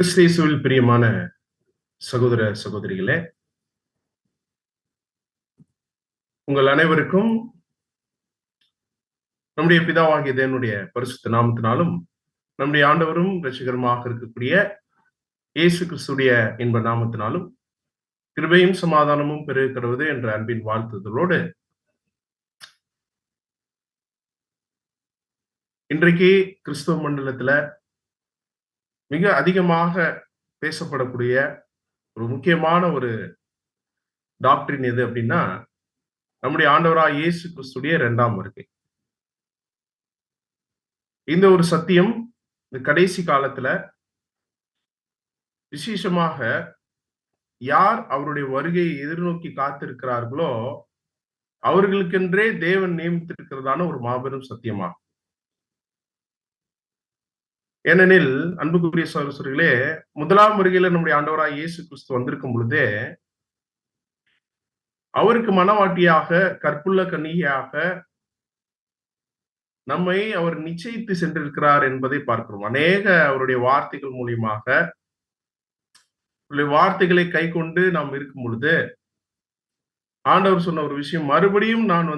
கிறிஸ்தேசுவில் பிரியமான சகோதர சகோதரிகளே, உங்கள் அனைவருக்கும் நம்முடைய பிதாவாகிய தேவனுடைய பரிசுத்த நாமத்தினாலும் நம்முடைய ஆண்டவரும் இரட்சகருமாக இருக்கக்கூடிய இயேசு கிறிஸ்துடைய இன்ப நாமத்தினாலும் கிருபையும் சமாதானமும் பெருகிறது என்ற அன்பின் வாழ்த்துதலோடு இன்றைக்கு கிறிஸ்தவ மண்டலத்துல மிக அதிகமாக பேசப்படக்கூடிய ஒரு முக்கியமான ஒரு டாக்டரின் எது அப்படின்னா, நம்முடைய ஆண்டவராய் இயேசு கிறிஸ்துடைய 2ஆம் வருகை. இந்த ஒரு சத்தியம் இந்த கடைசி காலத்துல விசேஷமாக யார் அவருடைய வருகையை எதிர்நோக்கி காத்திருக்கிறார்களோ அவர்களுக்கென்றே தேவன் நியமித்திருக்கிறதான ஒரு மாபெரும் சத்தியமாகும். ஏனெனில் அன்புக்குரிய சகோதரர்களே, 1ஆம் வருகையில நம்முடைய ஆண்டவராய் இயேசு கிறிஸ்து வந்திருக்கும் பொழுதே அவருக்கு மனவாட்டியாக கற்புள்ள கன்னிகையாக நம்மை அவர் நிச்சயித்து சென்றிருக்கிறார் என்பதை பார்க்கிறோம். அநேக அவருடைய வார்த்தைகள் மூலியமாக வார்த்தைகளை கை கொண்டு நாம் இருக்கும் பொழுது ஆண்டவர் சொன்ன ஒரு விஷயம், மறுபடியும் நான்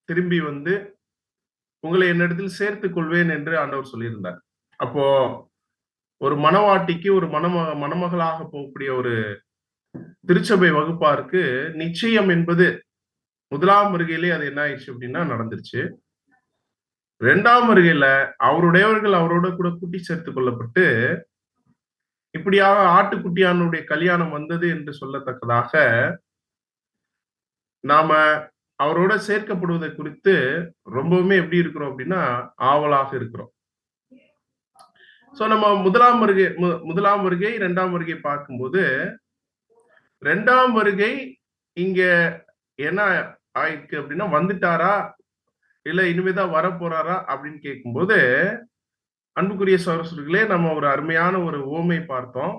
திரும்பி உங்களை என்னிடத்தில் சேர்த்துக் கொள்வேன் என்று ஆண்டவர் சொல்லியிருந்தார். அப்போ ஒரு மனவாட்டிக்கு ஒரு மணமகளாக போகக்கூடிய ஒரு திருச்சபை வகுப்பாருக்கு நிச்சயம் என்பது 1ஆம் வருகையிலே அது என்ன ஆயிடுச்சு அப்படின்னா நடந்துருச்சு. 2ஆம் வருகையில அவருடையவர்கள் அவரோட கூட கூட்டி சேர்த்துக் கொள்ளப்பட்டு இப்படியாக ஆட்டுக்குட்டியானுடைய கல்யாணம் வந்தது என்று சொல்லத்தக்கதாக நாம அவரோட சேர்க்கப்படுவதை குறித்து ரொம்பவுமே எப்படி இருக்கிறோம் அப்படின்னா ஆவலாக இருக்கிறோம். சோ நம்ம முதலாம் வருகை 2ஆம் வருகை பார்க்கும்போது 2ஆம் வருகை இங்க என்ன ஆயிருக்கு அப்படின்னா, வந்துட்டாரா இல்ல இனிமேதான் வர போறாரா அப்படின்னு கேட்கும்போது, அன்புக்குரிய சகோதரர்களே, நம்ம ஒரு அருமையான ஒரு உவமை பார்த்தோம்.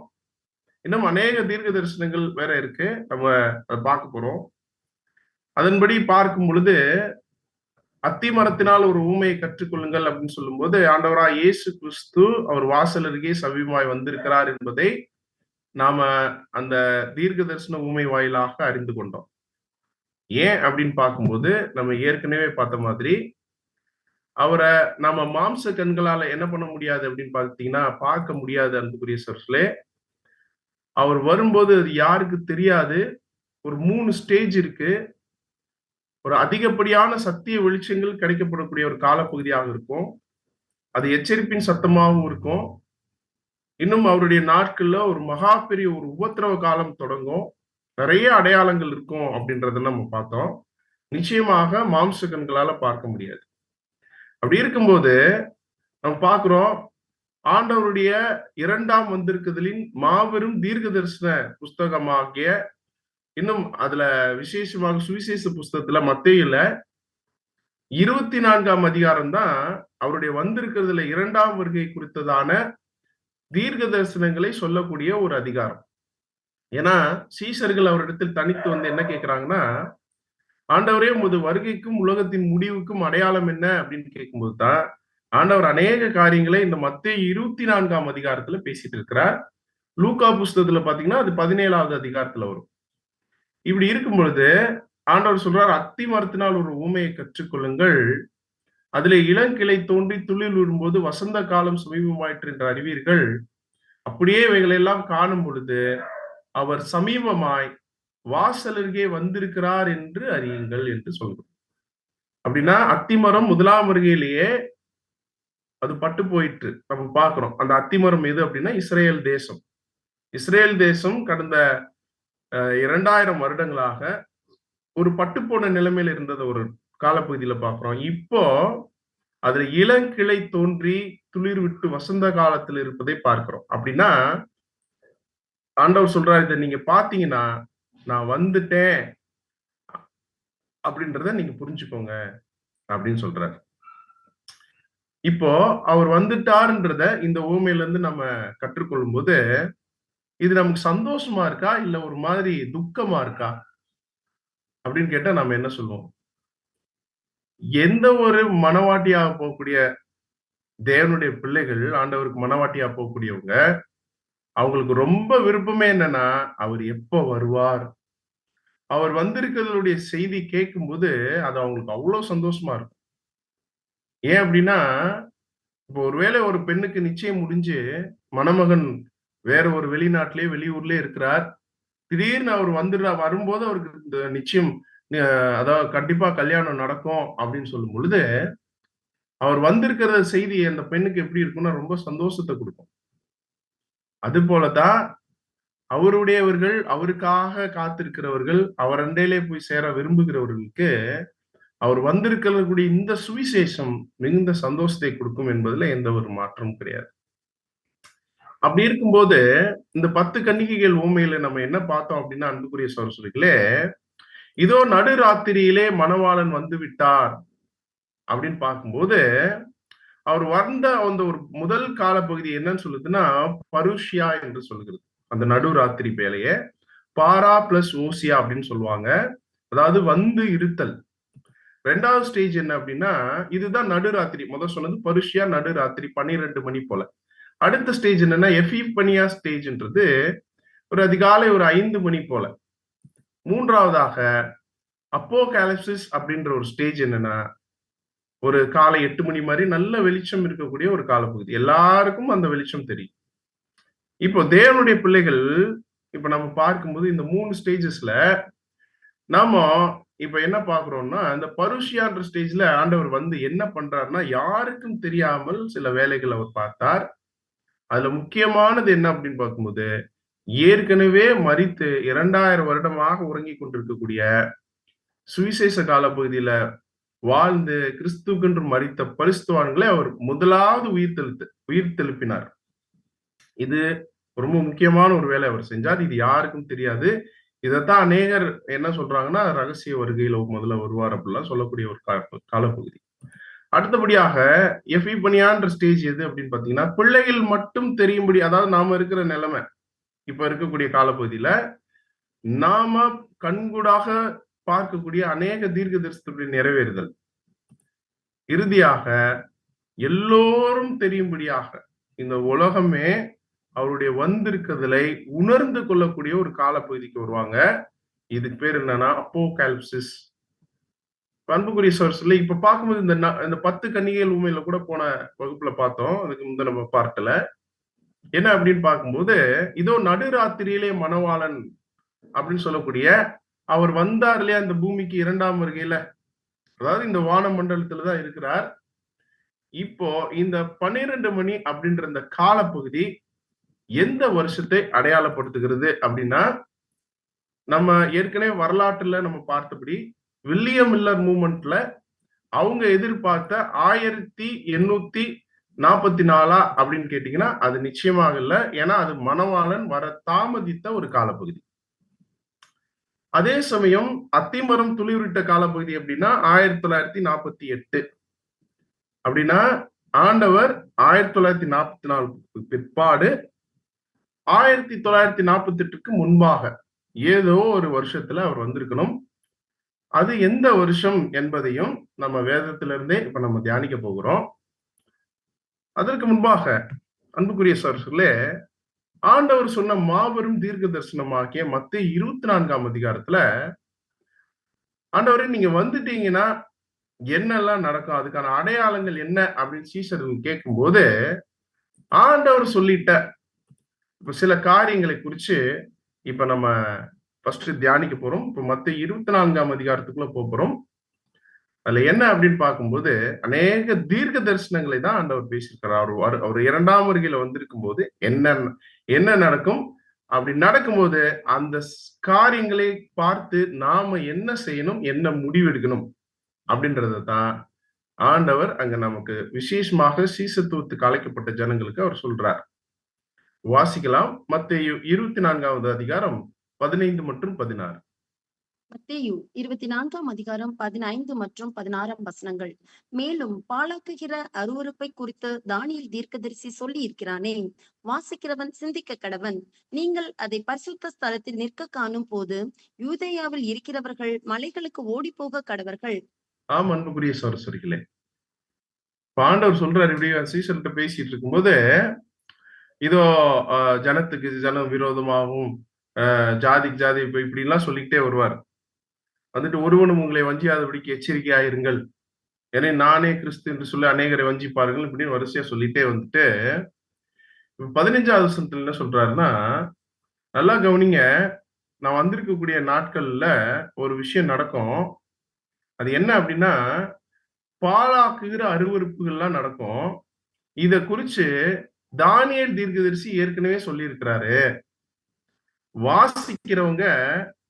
இன்னும் அநேக தீர்க்க தரிசனங்கள் வேற இருக்கு, நம்ம பார்க்க போறோம். அதன்படி பார்க்கும் பொழுது அத்திமரத்தினால் ஒரு ஊமையை கற்றுக்கொள்ளுங்கள் அப்படின்னு சொல்லும்போது, ஆண்டவராய் இயேசு கிறிஸ்து அவர் வாசல் அருகே சமீபமாய் வந்திருக்கிறார் என்பதை நாம அந்த தீர்க்க தரிசன ஊமை வாயிலாக அறிந்து கொண்டோம். ஏன் அப்படின்னு பார்க்கும்போது, நம்ம ஏற்கனவே பார்த்த மாதிரி அவரை நம்ம மாம்ச கண்களால என்ன பண்ண முடியாது அப்படின்னு பார்த்தீங்கன்னா பார்க்க முடியாது. அன்புக்குரிய சகோதரர்களே, அவர் வரும்போது அது யாருக்கு தெரியாது. ஒரு 3 ஸ்டேஜ் இருக்கு. ஒரு அதிகப்படியான சத்திய வெளிச்சங்கள் கிடைக்கப்படக்கூடிய ஒரு காலப்பகுதியாக இருக்கும். அது எச்சரிப்பின் சத்தமாகவும் இருக்கும். இன்னும் அவருடைய நாட்கள்ல ஒரு மகா பெரிய ஒரு உபத்திரவ காலம் தொடங்கும். நிறைய அடையாளங்கள் இருக்கும் அப்படின்றத நம்ம பார்த்தோம். நிச்சயமாக மாம்ச கண்களால பார்க்க முடியாது. அப்படி இருக்கும்போது நம்ம பார்க்கிறோம், ஆண்டவருடைய 2ஆம் வந்திருக்குதலின் மாபெரும் தீர்க்க தரிசன புஸ்தகமாகிய, இன்னும் அதுல விசேஷமாக சுவிசேஷ புஸ்தகத்துல மத்தேயுல 24ஆம் அதிகாரம் தான் அவருடைய வந்திருக்கிறதுல 2ஆம் வருகை குறித்ததான தீர்க்க தரிசனங்களை சொல்லக்கூடிய ஒரு அதிகாரம். ஏன்னா சீசர்கள் அவரிடத்தில் தனித்து என்ன கேட்கிறாங்கன்னா, ஆண்டவரே உமது வருகைக்கும் உலகத்தின் முடிவுக்கும் அடையாளம் என்ன அப்படின்னு கேட்கும்போது தான் ஆண்டவர் அநேக காரியங்களை இந்த மத்தேயு 24ஆம் அதிகாரத்துல பேசிட்டு இருக்கிறார். லூக்கா புஸ்தகத்துல பாத்தீங்கன்னா அது 17ஆவது அதிகாரத்துல வரும். இப்படி இருக்கும் பொழுது ஆண்டவர் சொல்றார், அத்தி மரத்தினால் ஒரு ஊமையை கற்றுக்கொள்ளுங்கள், அதிலே இளங்கிளை தோன்றி துளிர் விடும்போது வசந்த காலம் சமீபமாயிற்று என்று அறிவீர்கள். அப்படியே இவைகளை எல்லாம் காணும் பொழுது அவர் சமீபமாய் வாசலருகே வந்திருக்கிறார் என்று அறியுங்கள் என்று சொல்றோம். அப்படின்னா அத்திமரம் 1ஆம் வருகையிலேயே அது பட்டு போயிற்று. நம்ம பார்க்கிறோம். அந்த அத்திமரம் எது அப்படின்னா இஸ்ரேல் தேசம். இஸ்ரேல் தேசம் கடந்த 2000 வருடங்களாக ஒரு பட்டு போன நிலைமையில இருந்தது ஒரு காலப்பகுதியில பார்க்கிறோம். இப்போ அதுல இளங்கிளை தோன்றி துளிர் விட்டு வசந்த காலத்தில் இருப்பதை பார்க்கிறோம். அப்படின்னா ஆண்டவர் சொல்றாரு, இதை நீங்க பாத்தீங்கன்னா நான் வந்துட்டேன் அப்படின்றத நீங்க புரிஞ்சுக்கோங்க அப்படின்னு சொல்றாரு. இப்போ அவர் வந்துட்டாருன்றத இந்த ஊமையில இருந்து நம்ம கற்றுக்கொள்ளும் போது இது நமக்கு சந்தோஷமா இருக்கா இல்ல ஒரு மாதிரி துக்கமா இருக்கா அப்படின்னு கேட்டா நம்ம என்ன சொல்லுவோம்? எந்த ஒரு மனவாட்டியாக போகக்கூடிய தேவனுடைய பிள்ளைகள், ஆண்டவருக்கு மனவாட்டியா போகக்கூடியவங்க அவங்களுக்கு ரொம்ப விருப்பமே என்னன்னா, அவர் எப்ப வருவார்? அவர் வந்திருக்கிறதுடைய செய்தி கேட்கும்போது, அது அவங்களுக்கு அவ்வளவு சந்தோஷமா இருக்கும். ஏன் அப்படின்னா, இப்போ ஒருவேளை ஒரு பெண்ணுக்கு நிச்சயம் முடிஞ்சு, மணமகன் வேற ஒரு வெளிநாட்டிலே, வெளியூர்லயே இருக்கிறார். திடீர்னு அவர் வரும்போது அவருக்கு இந்த நிச்சயம் அ அதாவது கண்டிப்பா கல்யாணம் நடக்கும் அப்படின்னு சொல்லும் பொழுது, அவர் வந்திருக்கிற செய்தி அந்த பெண்ணுக்கு எப்படி இருக்கும்னா, ரொம்ப சந்தோஷத்த குடுக்கும். அதுபோல தான் அவருடையவர்கள், அவருக்காக காத்திருக்கிறவர்கள், அவர் அண்டையிலே போய் சேர விரும்புகிறவர்களுக்கு, அவர் வந்திருக்கக்கூடிய இந்த சுவிசேஷம் மிகுந்த சந்தோஷத்தை குடுக்கும் என்பதுல எந்த ஒரு மாற்றமும் கிடையாது. அப்படி இருக்கும்போது, இந்த 10 கன்னிகைகள் உவமையில நம்ம என்ன பார்த்தோம் அப்படின்னா, அன்புக்குரிய சகோதரர்களே, இதோ நடுராத்திரியிலே மணவாளன் வந்து விட்டார் அப்படின்னு பார்க்கும்போது, அவர் வந்த அந்த ஒரு முதல் காலப்பகுதி என்னன்னு சொல்லுதுன்னா, பருஷியா என்று சொல்லுகிறது. அந்த நடுராத்திரி வேளைய பாரா பிளஸ் ஓசியா அப்படின்னு சொல்லுவாங்க. அதாவது வந்து இருத்தல். 2வது ஸ்டேஜ் என்ன அப்படின்னா, இதுதான் நடுராத்திரி. சொன்னது பருஷியா நடுராத்திரி 12 மணி போல. அடுத்த ஸ்டேஜ் என்னன்னா, எஃபீப்பனியா ஸ்டேஜ்ன்றது ஒரு அதிகாலை ஒரு 5 மணி போல. 3வதாக அப்போகாலிப்சிஸ் அப்படின்ற ஒரு ஸ்டேஜ் என்னன்னா, ஒரு காலை 8 மணி மாரி நல்ல வெளிச்சம் இருக்கக்கூடிய ஒரு காலப்பகுதி. எல்லாருக்கும் அந்த வெளிச்சம் தெரியும். இப்போ தேவனுடைய பிள்ளைகள், இப்ப நம்ம பார்க்கும்போது இந்த 3 ஸ்டேஜஸ்ல நாம இப்ப என்ன பார்க்கிறோம்னா, இந்த பருஷியான்ற ஸ்டேஜ்ல ஆண்டவர் வந்து என்ன பண்றாருன்னா, யாருக்கும் தெரியாமல் சில வேலைகள் அவர் பார்த்தார். அதுல முக்கியமானது என்ன அப்படின்னு பார்க்கும்போது, ஏற்கனவே மரித்து 2000 வருடமாக உறங்கிக் கொண்டிருக்கக்கூடிய சுவிசேஷ காலப்பகுதியில வாழ்ந்து கிறிஸ்துவென்று மரித்த பரிசுத்தவான்களை அவர் முதலாவது உயிர்த்தெழுப்பினார். இது ரொம்ப முக்கியமான ஒரு வேலை அவர் செஞ்சார். இது யாருக்கும் தெரியாது. இதத்தான் அநேகர் என்ன சொல்றாங்கன்னா, ரகசிய வருகையில முதல்ல வருவார் அப்படிலாம் சொல்லக்கூடிய ஒரு காலப்பகுதி. அடுத்தபடியாக எஃபிபனியான்ற ஸ்டேஜ் எது அப்படின்னு பார்த்தீங்கன்னா, பிள்ளைகள் மட்டும் தெரியும்படி அதாவது நாம இருக்கிற நிலைமை. இப்ப இருக்கக்கூடிய காலப்பகுதியில, நாம கண்கூடாக பார்க்கக்கூடிய அநேக தீர்க்கதரிசனத்துடைய நிறைவேறுதல். இறுதியாக எல்லோரும் தெரியும்படியாக இந்த உலகமே அவருடைய வந்திருக்குதலை உணர்ந்து கொள்ளக்கூடிய ஒரு காலப்பகுதிக்கு வருவாங்க. இதுக்கு பேர் என்னன்னா அப்போகாலிப்சிஸ். அன்புக்குரிய சோர்ஸ்ல இப்ப பார்க்கும்போது இந்த 10 கன்னிகைகள் உண்மையில கூட போன வகுப்புல பார்த்தோம். அதுக்கு முந்தைய நம்ம பார்க்கல. என்ன அப்படின்னு பார்க்கும்போது, இதோ நடுராத்திரியிலே மணவாளன் அப்படின்னு சொல்லக்கூடிய அவர் வந்தார் இல்லையா இந்த பூமிக்கு 2ஆம் வருகையில. அதாவது இந்த வான மண்டலத்துல தான் இருக்கிறார். இப்போ இந்த 12 மணி அப்படின்ற இந்த காலப்பகுதி எந்த வருஷத்தை அடையாளப்படுத்துகிறது அப்படின்னா, நம்ம ஏற்கனவே வரலாற்றுல நம்ம பார்த்தபடி, வில்லியம் மில்லர் மூவ்மெண்ட்ல அவங்க எதிர்பார்த்த 1844 அப்படின்னு கேட்டீங்கன்னா, அது நிச்சயமாக இல்ல. ஏன்னா, அது மணவாளன் வர தாமதித்த ஒரு காலப்பகுதி. அதே சமயம் அத்திமரம் துளிர்விட்ட காலப்பகுதி அப்படின்னா 1948 அப்படின்னா ஆண்டவர் 1944 பிற்பாடு 1948க்கு முன்பாக ஏதோ ஒரு வருஷத்துல அவர் வந்திருக்கணும். அது எந்த வருஷம் என்பதையும் நம்ம வேதத்திலிருந்தே இப்ப நம்ம தியானிக்க போகிறோம். அதற்கு முன்பாக அன்புக்குரிய சகோதரர்களே, ஆண்டவர் சொன்ன மாபெரும் தீர்க்க தரிசனமாகிய மத்தேயு 24ஆம் அதிகாரத்துல, ஆண்டவரே நீங்க வந்துட்டீங்கன்னா என்னெல்லாம் நடக்கும்? அதுக்கான அடையாளங்கள் என்ன? அப்படின்னு சீஷர்கள் கேட்கும்போது, ஆண்டவர் சொல்லிட்ட இப்ப சில காரியங்களை குறிச்சு இப்ப நம்ம ஃபர்ஸ்ட் தியானிக்க போறோம். இப்ப மத்தேயு 24ஆம் அதிகாரத்துக்குள்ள போறோம். அதுல என்ன அப்படின்னு பார்க்கும்போது, அநேக தீர்க்க தரிசனங்களை தான் ஆண்டவர் பேசியிருக்கிறார். அவர் 2ஆம் வருகையில வந்திருக்கும்போது என்ன என்ன நடக்கும்? அப்படி நடக்கும்போது அந்த காரியங்களை பார்த்து நாம என்ன செய்யணும்? என்ன முடிவெடுக்கணும்? அப்படின்றத தான் ஆண்டவர் அங்க நமக்கு விசேஷமாக சீசத்துவத்துக்கு அழைக்கப்பட்ட ஜனங்களுக்கு அவர் சொல்றார். வாசிக்கலாம். மத்தேயு 24வது அதிகாரம் 15 மற்றும் 16. மத்தேயு 24ஆம் அதிகாரம் 15 மற்றும் 16ஆம் வசனங்கள். மேலும் பாழாக்குகிற அருவருப்பை குறித்து தானியேல் தீர்க்கதரிசி சொல்லி இருக்கிறானே, வாசிக்கிறவன் சிந்திக்க கடவன். நீங்கள் அதை பரிசுத்த ஸ்தலத்தில் நிற்க காணும் போது யூதேயாவில் இருக்கிறவர்கள் மலைகளுக்கு ஓடி போக கடவர்கள். ஆம் அன்புக்குரிய சகோதரர்களே, ஆண்டவர் சொல்றாரு இப்படி சீசர்கிட்ட பேசிட்டு இருக்கும்போது இதோ ஜனத்துக்கு ஜனம் விரோதமாகவும் ஜாதிக்கு ஜாதி இப்படி எல்லாம் சொல்லிக்கிட்டே வருவார். வந்துட்டு ஒருவனும் உங்களை வஞ்சியாதபடிக்கு எச்சரிக்கையாயிருங்கள், ஏன்னா நானே கிறிஸ்து என்று சொல்லி அநேகரை வஞ்சிப்பார்கள் இப்படின்னு வரிசையா சொல்லிட்டே வந்துட்டு 15வது வசனத்துல என்ன சொல்றாருன்னா, நல்லா கவனிங்க, நான் வந்திருக்கக்கூடிய நாட்கள்ல ஒரு விஷயம் நடக்கும். அது என்ன அப்படின்னா, பாழாக்குகிற அருவருப்புகள்லாம் நடக்கும். இத குறிச்சு தானியேல் தீர்க்கதரிசி ஏற்கனவே சொல்லி இருக்கிறாரு. வாசிக்கிறவங்க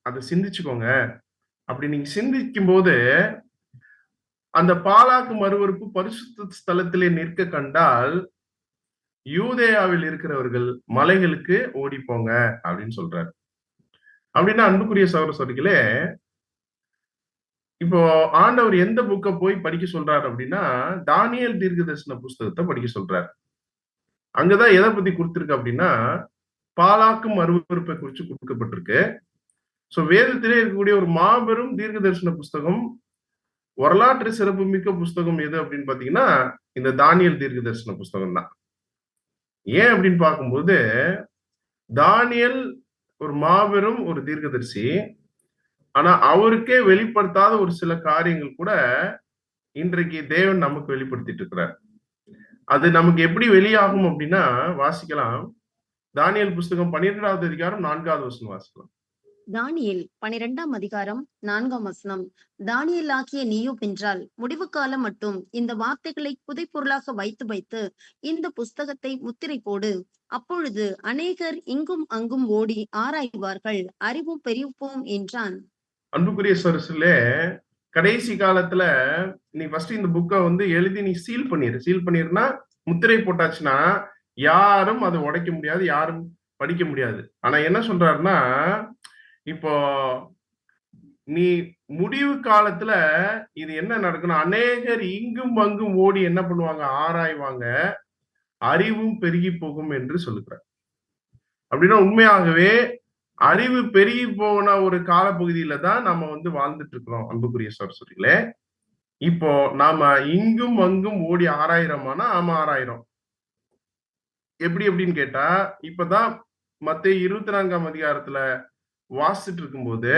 அதை சிந்திச்சுக்கோங்க. அப்படி நீங்க சிந்திக்கும் போது அந்த பாழாக்கும் அருவருப்பு பரிசுத்த ஸ்தலத்திலே நிற்க கண்டால் யூதேயாவில் இருக்கிறவர்கள் மலைகளுக்கு ஓடி போங்க அப்படின்னு சொல்றாரு. அப்படின்னா அன்புக்குரிய சகோதர சகோதரிகளே, இப்போ ஆண்டவர் எந்த புக்கை போய் படிக்க சொல்றாரு அப்படின்னா, தானியேல் தீர்க்கதரிசன புஸ்தகத்தை படிக்க சொல்றாரு. அங்கதான் எதை பத்தி கொடுத்திருக்கு அப்படின்னா, பாழாக்கும் அருவருப்பை குறித்து கொடுக்கப்பட்டிருக்கு. சோ வேதத்திலே இருக்கக்கூடிய ஒரு மாபெரும் தீர்க்க தரிசன புஸ்தகம், வரலாற்று சிறப்புமிக்க புஸ்தகம் எது அப்படின்னு பாத்தீங்கன்னா, இந்த தானியேல் தீர்க்க தரிசன புஸ்தகம் தான். ஏன் அப்படின்னு பார்க்கும்போது, தானியேல் ஒரு மாபெரும் ஒரு தீர்க்கதரிசி. ஆனா அவருக்கே வெளிப்படுத்தாத ஒரு சில காரியங்கள் கூட இன்றைக்கு தேவன் நமக்கு வெளிப்படுத்திட்டு இருக்கிறார். அது நமக்கு எப்படி வெளியாகும் அப்படின்னா, வாசிக்கலாம். தானியேல் புஸ்தகம் 12வது அதிகாரம் 4வது வசனம் வாசிக்கலாம். தானியேல் 12ஆம் அதிகாரம் 4ஆம் வசனம். தானியேல் ஆகிய நீயும் என்றால் முடிவு காலம் மட்டும் இந்த வார்த்தைகளை புதைப்பொருளாக வைத்து வைத்து இந்த புஸ்தகத்தை முத்திரை போடு. அப்பொழுது அநேகர் இங்கும் அங்கும் ஓடி ஆராய்வார்கள், அறிவும் பெருகும் என்றான். அன்புக்குரிய சரசுலே, கடைசி காலத்துல நீ ஃபர்ஸ்ட் இந்த புக்கை வந்து எழுதி நீ சீல் பண்ணிரு. சீல் பண்ணிருன்னா முத்திரை போட்டாச்சுன்னா யாரும் அதை உடைக்க முடியாது, யாரும் படிக்க முடியாது. ஆனா என்ன சொல்றாருன்னா, இப்போ நீ முடிவு காலத்துல இது என்ன நடக்கணும், அநேகர் இங்கும் அங்கும் ஓடி என்ன பண்ணுவாங்க, ஆராய்வாங்க, அறிவும் பெருகி போகும் என்று சொல்லுகிறார். அப்படின்னா உண்மையாகவே அறிவு பெருகி போன ஒரு காலப்பகுதியில தான் நம்ம வந்து வாழ்ந்துட்டு இருக்கிறோம் அன்புக்குரிய சரஸ்வதிகளே. இப்போ நாம இங்கும் அங்கும் ஓடி ஆராயிரமானா ஆமா ஆராயிரம். எப்படி அப்படின்னு கேட்டா, இப்பதான் மத்தேயு 24ஆம் அதிகாரத்துல வாசிச்சுட்டு இருக்கும்போது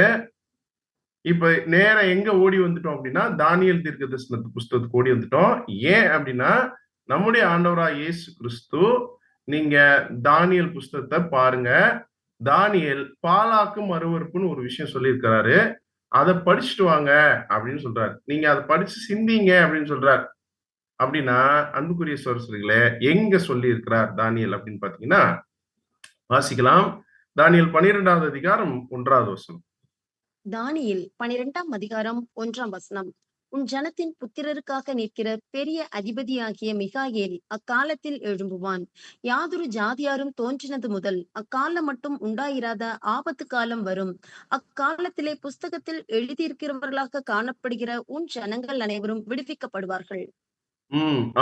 இப்ப நேரம் எங்க ஓடி வந்துட்டோம் அப்படின்னா, தானியேல் தீர்க்கதரிசன புஸ்தகத்துக்கு ஓடி வந்துட்டோம். ஏன் அப்படின்னா, நம்முடைய ஆண்டவராய் இயேசு கிறிஸ்து, நீங்க தானியேல் புஸ்தகத்தை பாருங்க. தானியேல் பாழாக்கும் அருவருப்புன்னு ஒரு விஷயம் சொல்லியிருக்கிறாரு. அதை படிச்சுட்டு வாங்க அப்படின்னு சொல்றாரு. நீங்க அதை படிச்சு சிந்திங்க அப்படின்னு சொல்றாரு. அப்படின்னா அன்புக்குரிய சகோதரர்களே, எங்க சொல்லி இருக்கிறார் தானியேல் அப்படின்னு பாத்தீங்கன்னா, வாசிக்கலாம். தானியேல் 12வது அதிகாரம் 1வது வசனம். தானியேல் 12ஆம் அதிகாரம் 1ஆம் வசனம். உன் ஜனத்தின் புத்திரருக்காக நிற்கிற பெரிய அதிபதியாகிய மிகாயேல் அக்காலத்தில் எழும்புவான். யாதொரு ஜாதியாரும் தோன்றினது முதல் அக்காலம் மட்டும் உண்டாயிராத ஆபத்து காலம் வரும். அக்காலத்திலே புஸ்தகத்தில் எழுதியிருக்கிறவர்களாக காணப்படுகிற உன் ஜனங்கள் அனைவரும் விடுவிக்கப்படுவார்கள்.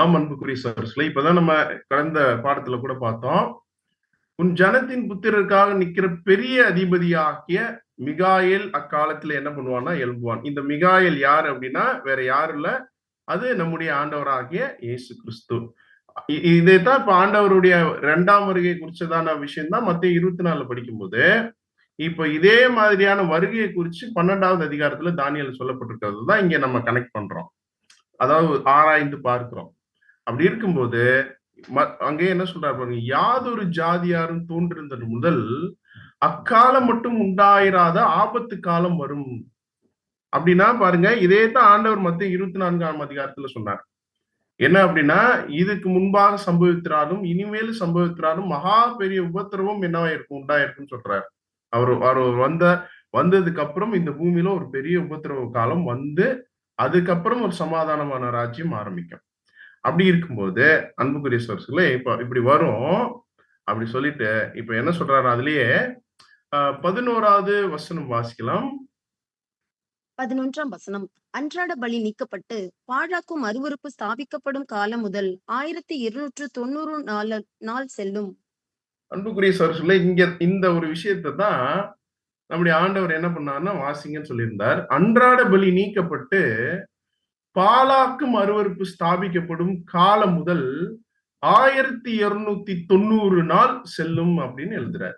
ஆம் அன்புக்குரிய சகோதரர்களே, இப்பதான் நம்ம கடந்த பாடத்துல கூட பார்த்தோம். உன் ஜனத்தின் புத்திரருக்காக நிக்கிற பெரிய அதிபதியாகிய மிகாயேல் அக்காலத்துல என்ன பண்ணுவான்னா எழும்புவான். இந்த மிகாயேல் யார் அப்படின்னா வேற யாரும் இல்ல, அது நம்முடைய ஆண்டவராகிய இயேசு கிறிஸ்து. இதைத்தான் இப்ப ஆண்டவருடைய 2ஆம் வருகை குறிச்சதான விஷயம் தான் மத்தேயு 24 படிக்கும்போது, இப்ப இதே மாதிரியான வருகையை குறிச்சு 12வது அதிகாரத்துல தானியேல் சொல்லப்பட்டிருக்கிறது தான் இங்க நம்ம கனெக்ட் பண்றோம். அதாவது ஆராய்ந்து பார்க்கிறோம். அப்படி இருக்கும்போது அங்கே என்ன சொல்றாரு பாருங்க, யாதொரு ஜாதியாரும் தோன்றிருந்தது முதல் அக்காலம் மட்டும் உண்டாயிராத ஆபத்து காலம் வரும். அப்படின்னா பாருங்க, இதே தான் ஆண்டவர் மத்தேயு 24ஆம் அதிகாரத்துல சொன்னார். என்ன அப்படின்னா, இதுக்கு முன்பாக சம்பவித்திராலும் இனிமேல் சம்பவித்திராலும் மகா பெரிய உபத்திரவம் என்னவா இருக்கும், உண்டாயிருக்குன்னு சொல்றாரு. அவர் வந்ததுக்கு அப்புறம் இந்த பூமியில ஒரு பெரிய உபத்திரவ காலம் வந்து அதுக்கப்புறம் ஒரு சமாதானமான ராஜ்யம் ஆரம்பிக்கும். அப்படி இருக்கும்போது அன்புக்குரிய சோர்ஸ்களே, இப்ப இப்படி வரும் அப்படி சொல்லிட்டு இப்ப என்ன சொல்றாரு அதுலயே 11வது வசனம் வாசிக்கலாம். 11ஆம் வசனம். அன்றாட பலி நீக்கப்பட்டு பாழாக்கும் அருவருப்பு ஸ்தாபிக்கப்படும் காலம் முதல் 1290 நாள் செல்லும். அன்புக்குரிய சோர்ஸ்களே, இங்க இந்த ஒரு விஷயத்தை தான் நம்முடைய ஆண்டவர் என்ன பண்ணாருன்னா வாசிங்கன்னு சொல்லியிருந்தார். அன்றாட பலி நீக்கப்பட்டு பாலாக்கும் அருவருப்பு ஸ்தாபிக்கப்படும் காலம் முதல் 1290 நாள் செல்லும் அப்படின்னு எழுதுறாரு.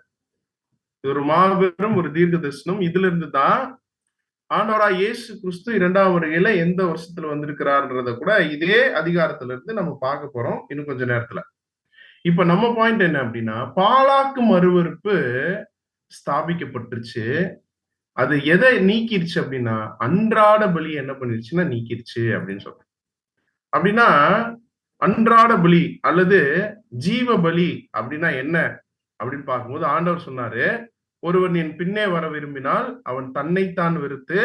இது ஒரு மாபெரும் ஒரு தீர்க்க தரிசனம். இதுல இருந்து தான் ஆண்டவராய் இயேசு கிறிஸ்து 2ஆம் வருகையில எந்த வருஷத்துல வந்திருக்கிறார்ன்றத கூட இதே அதிகாரத்துல இருந்து நம்ம பார்க்க போறோம் இன்னும் கொஞ்ச நேரத்துல. இப்ப நம்ம பாயிண்ட் என்ன அப்படின்னா, பாலாக்கு மறுவறுப்பு ஸ்தாபிக்கப்பட்டுருச்சு. அது எதை நீக்கிருச்சு அப்படின்னா, அன்றாட பலி என்ன பண்ணிருச்சுன்னா நீக்கிருச்சு அப்படின்னு சொல்றோம். அப்படின்னா அன்றாட பலி அல்லது ஜீவ பலி அப்படின்னா என்ன அப்படின்னு பார்க்கும்போது ஆண்டவர் சொன்னாரு, ஒருவன் என் பின்னே வர விரும்பினால் அவன் தன்னைத்தான் வெறுத்து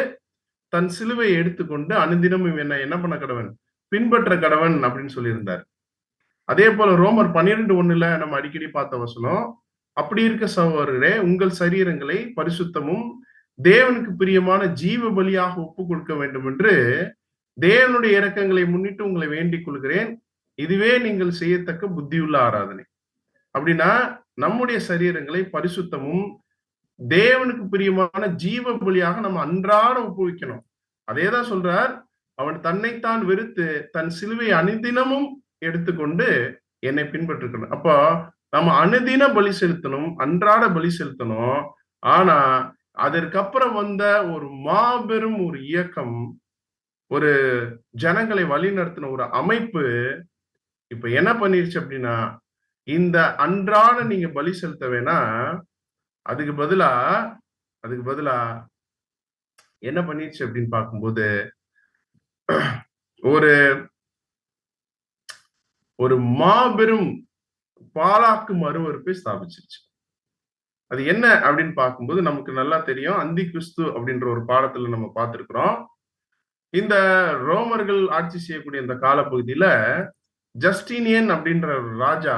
தன் சிலுவையை எடுத்துக்கொண்டு அனுதினமும் என்ன பண்ண கடவன், பின்பற்ற கடவன் அப்படின்னு சொல்லியிருந்தார். அதே போல ரோமர் 12:1 நம்ம அடிக்கடி பார்த்த வசனம், அப்படி இருக்க சகோதரரே, உங்கள் சரீரங்களை பரிசுத்தமும் தேவனுக்கு பிரியமான ஜீவ பலியாக ஒப்பு கொடுக்க வேண்டும் என்று தேவனுடைய இரக்கங்களை முன்னிட்டு உங்களை வேண்டிக் கொள்கிறேன். இதுவே நீங்கள் செய்யத்தக்க புத்தியுள்ள ஆராதனை. அப்படின்னா நம்முடைய சரீரங்களை பரிசுத்தமும் தேவனுக்கு பிரியமான ஜீவ பலியாக நம்ம அன்றாட ஒப்புவிக்கணும். அதேதான் சொல்றார், அவன் தன்னைத்தான் வெறுத்து தன் சிலுவை அனுதினமும் எடுத்துக்கொண்டு என்னை பின்பற்றிக்கணும். அப்போ நம்ம அனுதின பலி செலுத்தணும், அன்றாட பலி செலுத்தணும். ஆனா அதற்கப்புறம் வந்த ஒரு மாபெரும் ஒரு இயக்கம், ஒரு ஜனங்களை வழிநடத்தின ஒரு அமைப்பு இப்ப என்ன பண்ணிருச்சு அப்படின்னா, இந்த அன்றாட நீங்க பலி செலுத்த வேணா, அதுக்கு பதிலா என்ன பண்ணிருச்சு அப்படின்னு பார்க்கும்போது, ஒரு ஒரு மாபெரும் பாலாக்கு மறுவறுப்பை ஸ்தாபிச்சிருச்சு. அது என்ன அப்படின்னு பார்க்கும்போது நமக்கு நல்லா தெரியும். அந்தி கிறிஸ்து அப்படின்ற ஒரு பாடத்துல நம்ம பார்த்திருக்கிறோம். இந்த ரோமர்கள் ஆட்சி செய்யக்கூடிய இந்த காலப்பகுதியில ஜஸ்டினியன் அப்படின்ற ஒரு ராஜா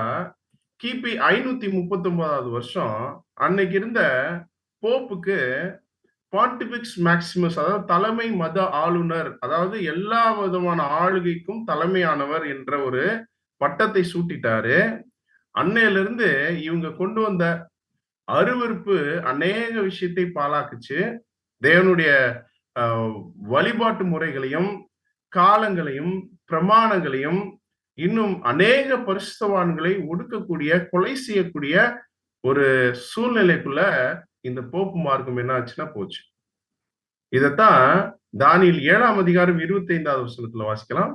கிபி 539வது வருஷம் அன்னைக்கு இருந்த போப்புக்கு பாண்டிபிக்ஸ் மேக்சிமஸ், அதாவது தலைமை மத ஆளுநர், அதாவது எல்லா விதமான ஆளுகைக்கும் தலைமையானவர் என்ற ஒரு பட்டத்தை சூட்டிட்டாரு. அன்னையிலிருந்து இவங்க கொண்டு வந்த அருவருப்பு அநேக விஷயத்தை பாழாக்குச்சு. தேவனுடைய வழிபாட்டு முறைகளையும் காலங்களையும் பிரமாணங்களையும் இன்னும் அநேக பரிசுத்தவான்களை ஒடுக்கக்கூடிய கொலை செய்யக்கூடிய ஒரு சூழ்நிலைக்குள்ள இந்த போப்பு மார்க்கம் என்ன ஆச்சுன்னா போச்சு. இதத்தான் தானியேல் 7ஆம் அதிகாரம் 25வது வசனத்துல வாசிக்கலாம்.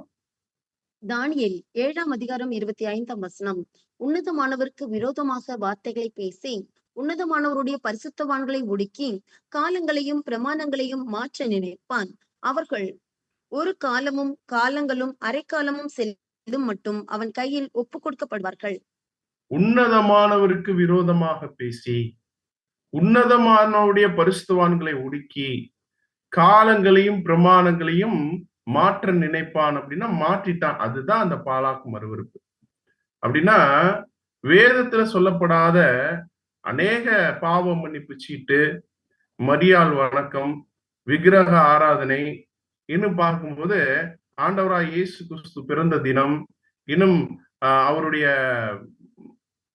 தானியேல் 7ஆம் அதிகாரம் 25ஆம் வசனம். உன்னதமானவருக்கு விரோதமாக வார்த்தைகளை பேசி உன்னதமானவருடைய பரிசுத்தவான்களை ஒடுக்கி காலங்களையும் பிரமாணங்களையும் மாற்ற நினைப்பான். அவர்கள் ஒரு காலமும் காலங்களும் அரைக்காலமும் செல்லும் மட்டும் அவன் கையில் ஒப்பு கொடுக்கப்படுவார்கள். உன்னதமானவருக்கு விரோதமாக பேசி உன்னதமானவருடைய பரிசுத்தவான்களை ஒடுக்கி காலங்களையும் பிரமாணங்களையும் மாற்ற நினைப்பான் அப்படின்னா மாற்றிட்டான். அதுதான் அந்த பாலாக்கு மறுவறுப்பு. அப்படின்னா வேதத்துல சொல்லப்படாத அநேக பாவ மன்னிப்பு சீட்டு, மரியாள் வணக்கம், விக்கிரக ஆராதனை, இன்னும் பார்க்கும்போது ஆண்டவராய் இயேசு கிறிஸ்து பிறந்த தினம், இன்னும்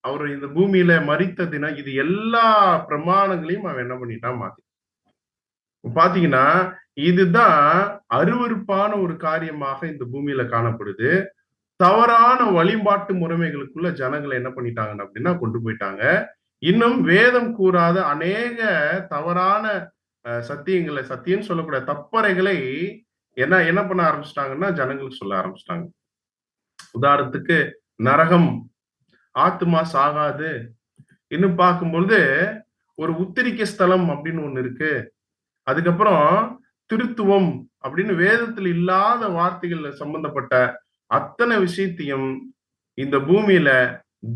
அவர் இந்த பூமியில மரித்த தினம், இது எல்லா பிரமாணங்களையும் அவன் என்ன பண்ணிட்டான் மாத்தி. பாத்தீங்கன்னா இதுதான் அருவருப்பான ஒரு காரியமாக இந்த பூமியில காணப்படுது. தவறான வழிபாட்டு முறைமைகளுக்குள்ள ஜனங்களை என்ன பண்ணிட்டாங்க அப்படின்னா கொண்டு போயிட்டாங்க. இன்னும் வேதம் கூறாத அநேக தவறான சத்தியங்களை, சத்தியம் சொல்லக்கூடிய தப்பறைகளை என்ன பண்ண ஆரம்பிச்சிட்டாங்கன்னா ஜனங்களுக்கு சொல்ல ஆரம்பிச்சிட்டாங்க. உதாரணத்துக்கு நரகம், ஆத்மா சாகாது. இன்னும் பார்க்கும்பொழுது ஒரு உத்திரிக்க ஸ்தலம் அப்படின்னு ஒண்ணு இருக்கு. அதுக்கப்புறம் திருத்துவம் அப்படின்னு வேதத்தில் இல்லாத வார்த்தைகள்ல சம்பந்தப்பட்ட அத்தனை விஷயத்தையும் இந்த பூமியில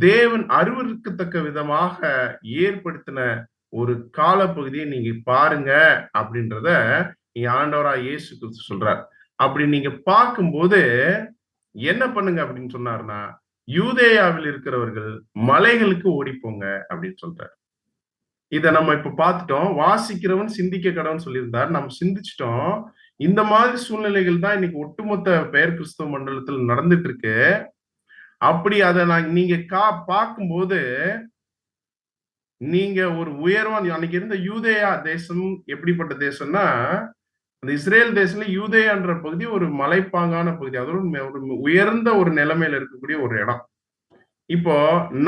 தேவன் அருவருக்கத்தக்க விதமாக ஏற்படுத்தின ஒரு காலப்பகுதியை நீங்க பாருங்க அப்படின்றத நீங்க ஆண்டவராய் இயேசு கிறிஸ்து சொல்றார். அப்படி நீங்க பார்க்கும்போது என்ன பண்ணுங்க அப்படின்னு சொன்னாருன்னா, யூதேயாவில் இருக்கிறவர்கள் மலைகளுக்கு ஓடிப்போங்க அப்படின்னு சொல்றாரு. இத நம்ம இப்ப பார்த்துட்டோம். வாசிக்கிறவன் சிந்திக்க கடவுன்னு சொல்லியிருந்தார். நம்ம சிந்திச்சிட்டோம். இந்த மாதிரி சூழ்நிலைகள் தான் இன்னைக்கு ஒட்டுமொத்த பெயர் கிறிஸ்தவ மண்டலத்தில் நடந்துட்டு இருக்கு. அப்படி அதை நீங்க பார்க்கும்போது நீங்க ஒரு உயர்வான் அன்னைக்கு இருந்த யூதேயா தேசம் எப்படிப்பட்ட தேசம்னா, அந்த இஸ்ரேல் தேசத்துல யூதேயான்ற பகுதி ஒரு மலைப்பாங்கான பகுதி. அதோட ஒரு உயர்ந்த ஒரு நிலைமையில இருக்கக்கூடிய ஒரு இடம். இப்போ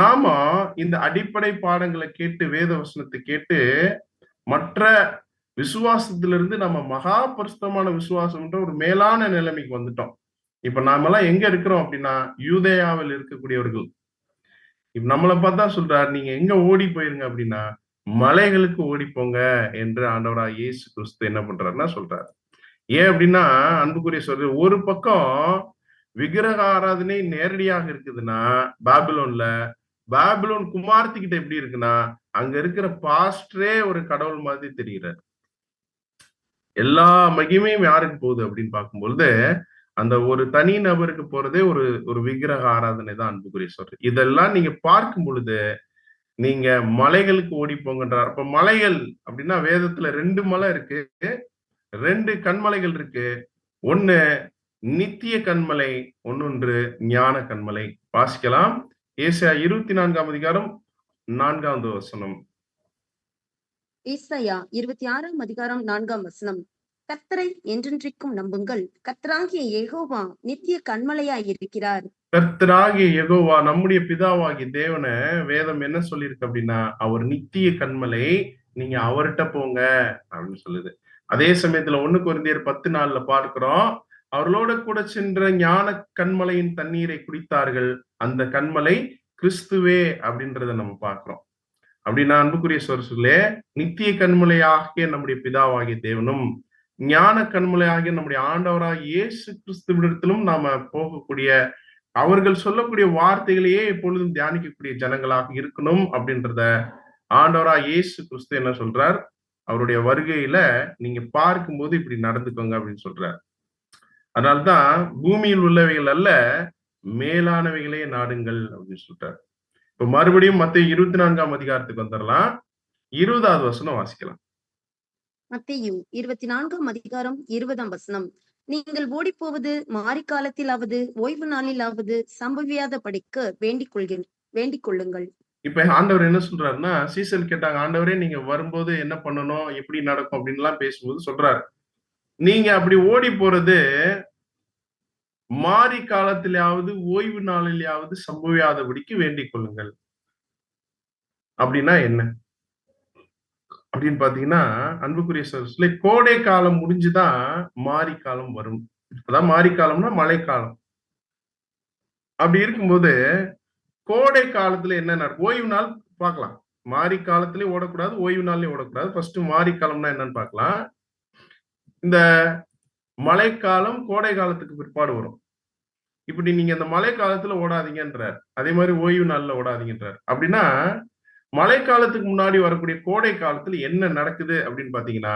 நாம இந்த அடிப்படை பாடங்களை கேட்டு வேத வசனத்தை கேட்டு மற்ற விசுவாசத்திலிருந்து நம்ம மகா பரிசுத்தமான விசுவாசம்ன்ற ஒரு மேலான நிலைமைக்கு வந்துட்டோம். இப்ப நாமெல்லாம் எங்க இருக்கிறோம் அப்படின்னா யூதேயாவில் இருக்கக்கூடியவர்கள். இப்ப நம்மளை பார்த்தா சொல்றாரு, நீங்க எங்க ஓடி போயிருங்க அப்படின்னா மலைகளுக்கு ஓடி போங்க என்று ஆண்டவராக இயேசு கிறிஸ்து என்ன பண்றாருன்னா சொல்றாரு. ஏன் அப்படின்னா அன்புக்குரிய சொல்ற ஒரு பக்கம் விக்கிரக ஆராதனை நேரடியாக இருக்குதுன்னா பாபிலோன்ல, பாபிலோன் குமார்த்தி கிட்ட எப்படி இருக்குன்னா அங்க இருக்கிற பாஸ்டரே ஒரு கடவுள் மாதிரி தெரிகிறார். எல்லா மகிமையும் யாருக்கு போகுது அப்படின்னு பார்க்கும்பொழுது அந்த ஒரு தனி நபருக்கு போறதே ஒரு ஒரு விக்கிரக ஆராதனை தான் அன்புக்குரிய சொல்றது. இதெல்லாம் நீங்க பார்க்கும் பொழுது நீங்க மலைகளுக்கு ஓடி போங்கன்றார். அப்ப மலைகள் அப்படின்னா வேதத்துல 2 மலை இருக்கு, 2 கண்மலைகள் இருக்கு. ஒண்ணு நித்திய கண்மலை, ஒன்னொன்று ஞான கண்மலை. வாசிக்கலாம். ஏசாயா 24ஆம் அதிகாரம் 4வது வசனம். ஏசாயா 26ஆம் அதிகாரம் 4ஆம் வசனம். கர்த்தரை என்றென்றைக்கும் நம்புங்கள், கர்த்தராகிய யெகோவா நித்திய கன்மலையாய் இருக்கிறார். கர்த்தராகிய யெகோவா நம்முடைய பிதாவாகிய தேவனை வேதம் என்ன சொல்லியிருக்கு அப்படின்னா அவர் நித்திய கன்மலை, நீங்க அவர்கிட்ட போங்க அப்படின்னு சொல்லுது. அதே சமயத்துல 1 கொரிந்தியர் 10:4 பார்க்கிறோம், அவர்களோட கூட சென்ற ஞான கன்மலையின் தண்ணீரை குடித்தார்கள், அந்த கன்மலை கிறிஸ்துவே அப்படின்றத நம்ம பார்க்கிறோம். அப்படின்னா அன்புக்குரிய சொற்களே, நித்திய கன்மலையாகிய நம்முடைய பிதாவாகிய தேவனும் ஞான கன்மலையாகிய நம்முடைய ஆண்டவராகிய இயேசு கிறிஸ்துவிடத்திலும் நாம போகக்கூடிய அவர்கள் சொல்லக்கூடிய வார்த்தைகளையே எப்பொழுதும் தியானிக்கக்கூடிய ஜனங்களாக இருக்கணும் அப்படின்றத ஆண்டவராகிய இயேசு கிறிஸ்து என்ன சொல்றார், அவருடைய வருகையில நீங்க பார்க்கும்போது இப்படி நடந்துக்கோங்க அப்படின்னு சொல்றார். அதனால்தான் பூமியில் உள்ளவைகள் அல்ல மேலானவைகளே நாடுங்கள் அப்படின்னு சொல்றார். இப்ப மறுபடியும் மத்தேயு 24ஆம் அதிகாரத்துக்கு வந்துடலாம். 20வது வசனம் வாசிக்கலாம். மத்தேயு 24ஆம் அதிகாரம் 20ஆம் வசனம். நீங்கள் ஓடிப்போவது மாரிக்காலத்திலாவது ஓய்வு நாளிலாவது சம்பவியாதபடிக்கு வேண்டிக் கொள்ளுங்கள். இப்ப ஆண்டவர் என்ன சொல்றாருன்னா, சீசர் கேட்டாங்க, ஆண்டவரே நீங்க வரும்போது என்ன பண்ணணும், எப்படி நடக்கும் அப்படின்லாம் பேசும்போது சொல்றாரு, நீங்க அப்படி ஓடி போறது மாரி காலத்திலாவது ஓய்வு நாளிலாவது சம்பவியாதபடிக்கு வேண்டிக் கொள்ளுங்கள். அப்படின்னா என்ன அப்படின்னு பாத்தீங்கன்னா, அன்புக்குரிய சகோதரர்களே, கோடை காலம் முடிஞ்சுதான் மாரி காலம் வரும். அதான் மாரி காலம்னா மழைக்காலம். அப்படி இருக்கும்போது கோடை காலத்துல என்ன நடக்கும், ஓய்வு நாள் பார்க்கலாம். மாரி காலத்திலயும் ஓடக்கூடாது, ஓய்வு நாள்லயும் ஓடக்கூடாது. ஃபர்ஸ்ட் மாரி காலம்னா என்னன்னு பார்க்கலாம். இந்த மழைக்காலம் கோடை காலத்துக்கு பிற்பாடு வரும். இப்படி நீங்க இந்த மழை காலத்துல ஓடாதீங்கன்றார், அதே மாதிரி ஓய்வு நாள்ல ஓடாதீங்கன்றார். அப்படின்னா மழை காலத்துக்கு முன்னாடி வரக்கூடிய கோடை காலத்துல என்ன நடக்குது அப்படின்னு பாத்தீங்கன்னா,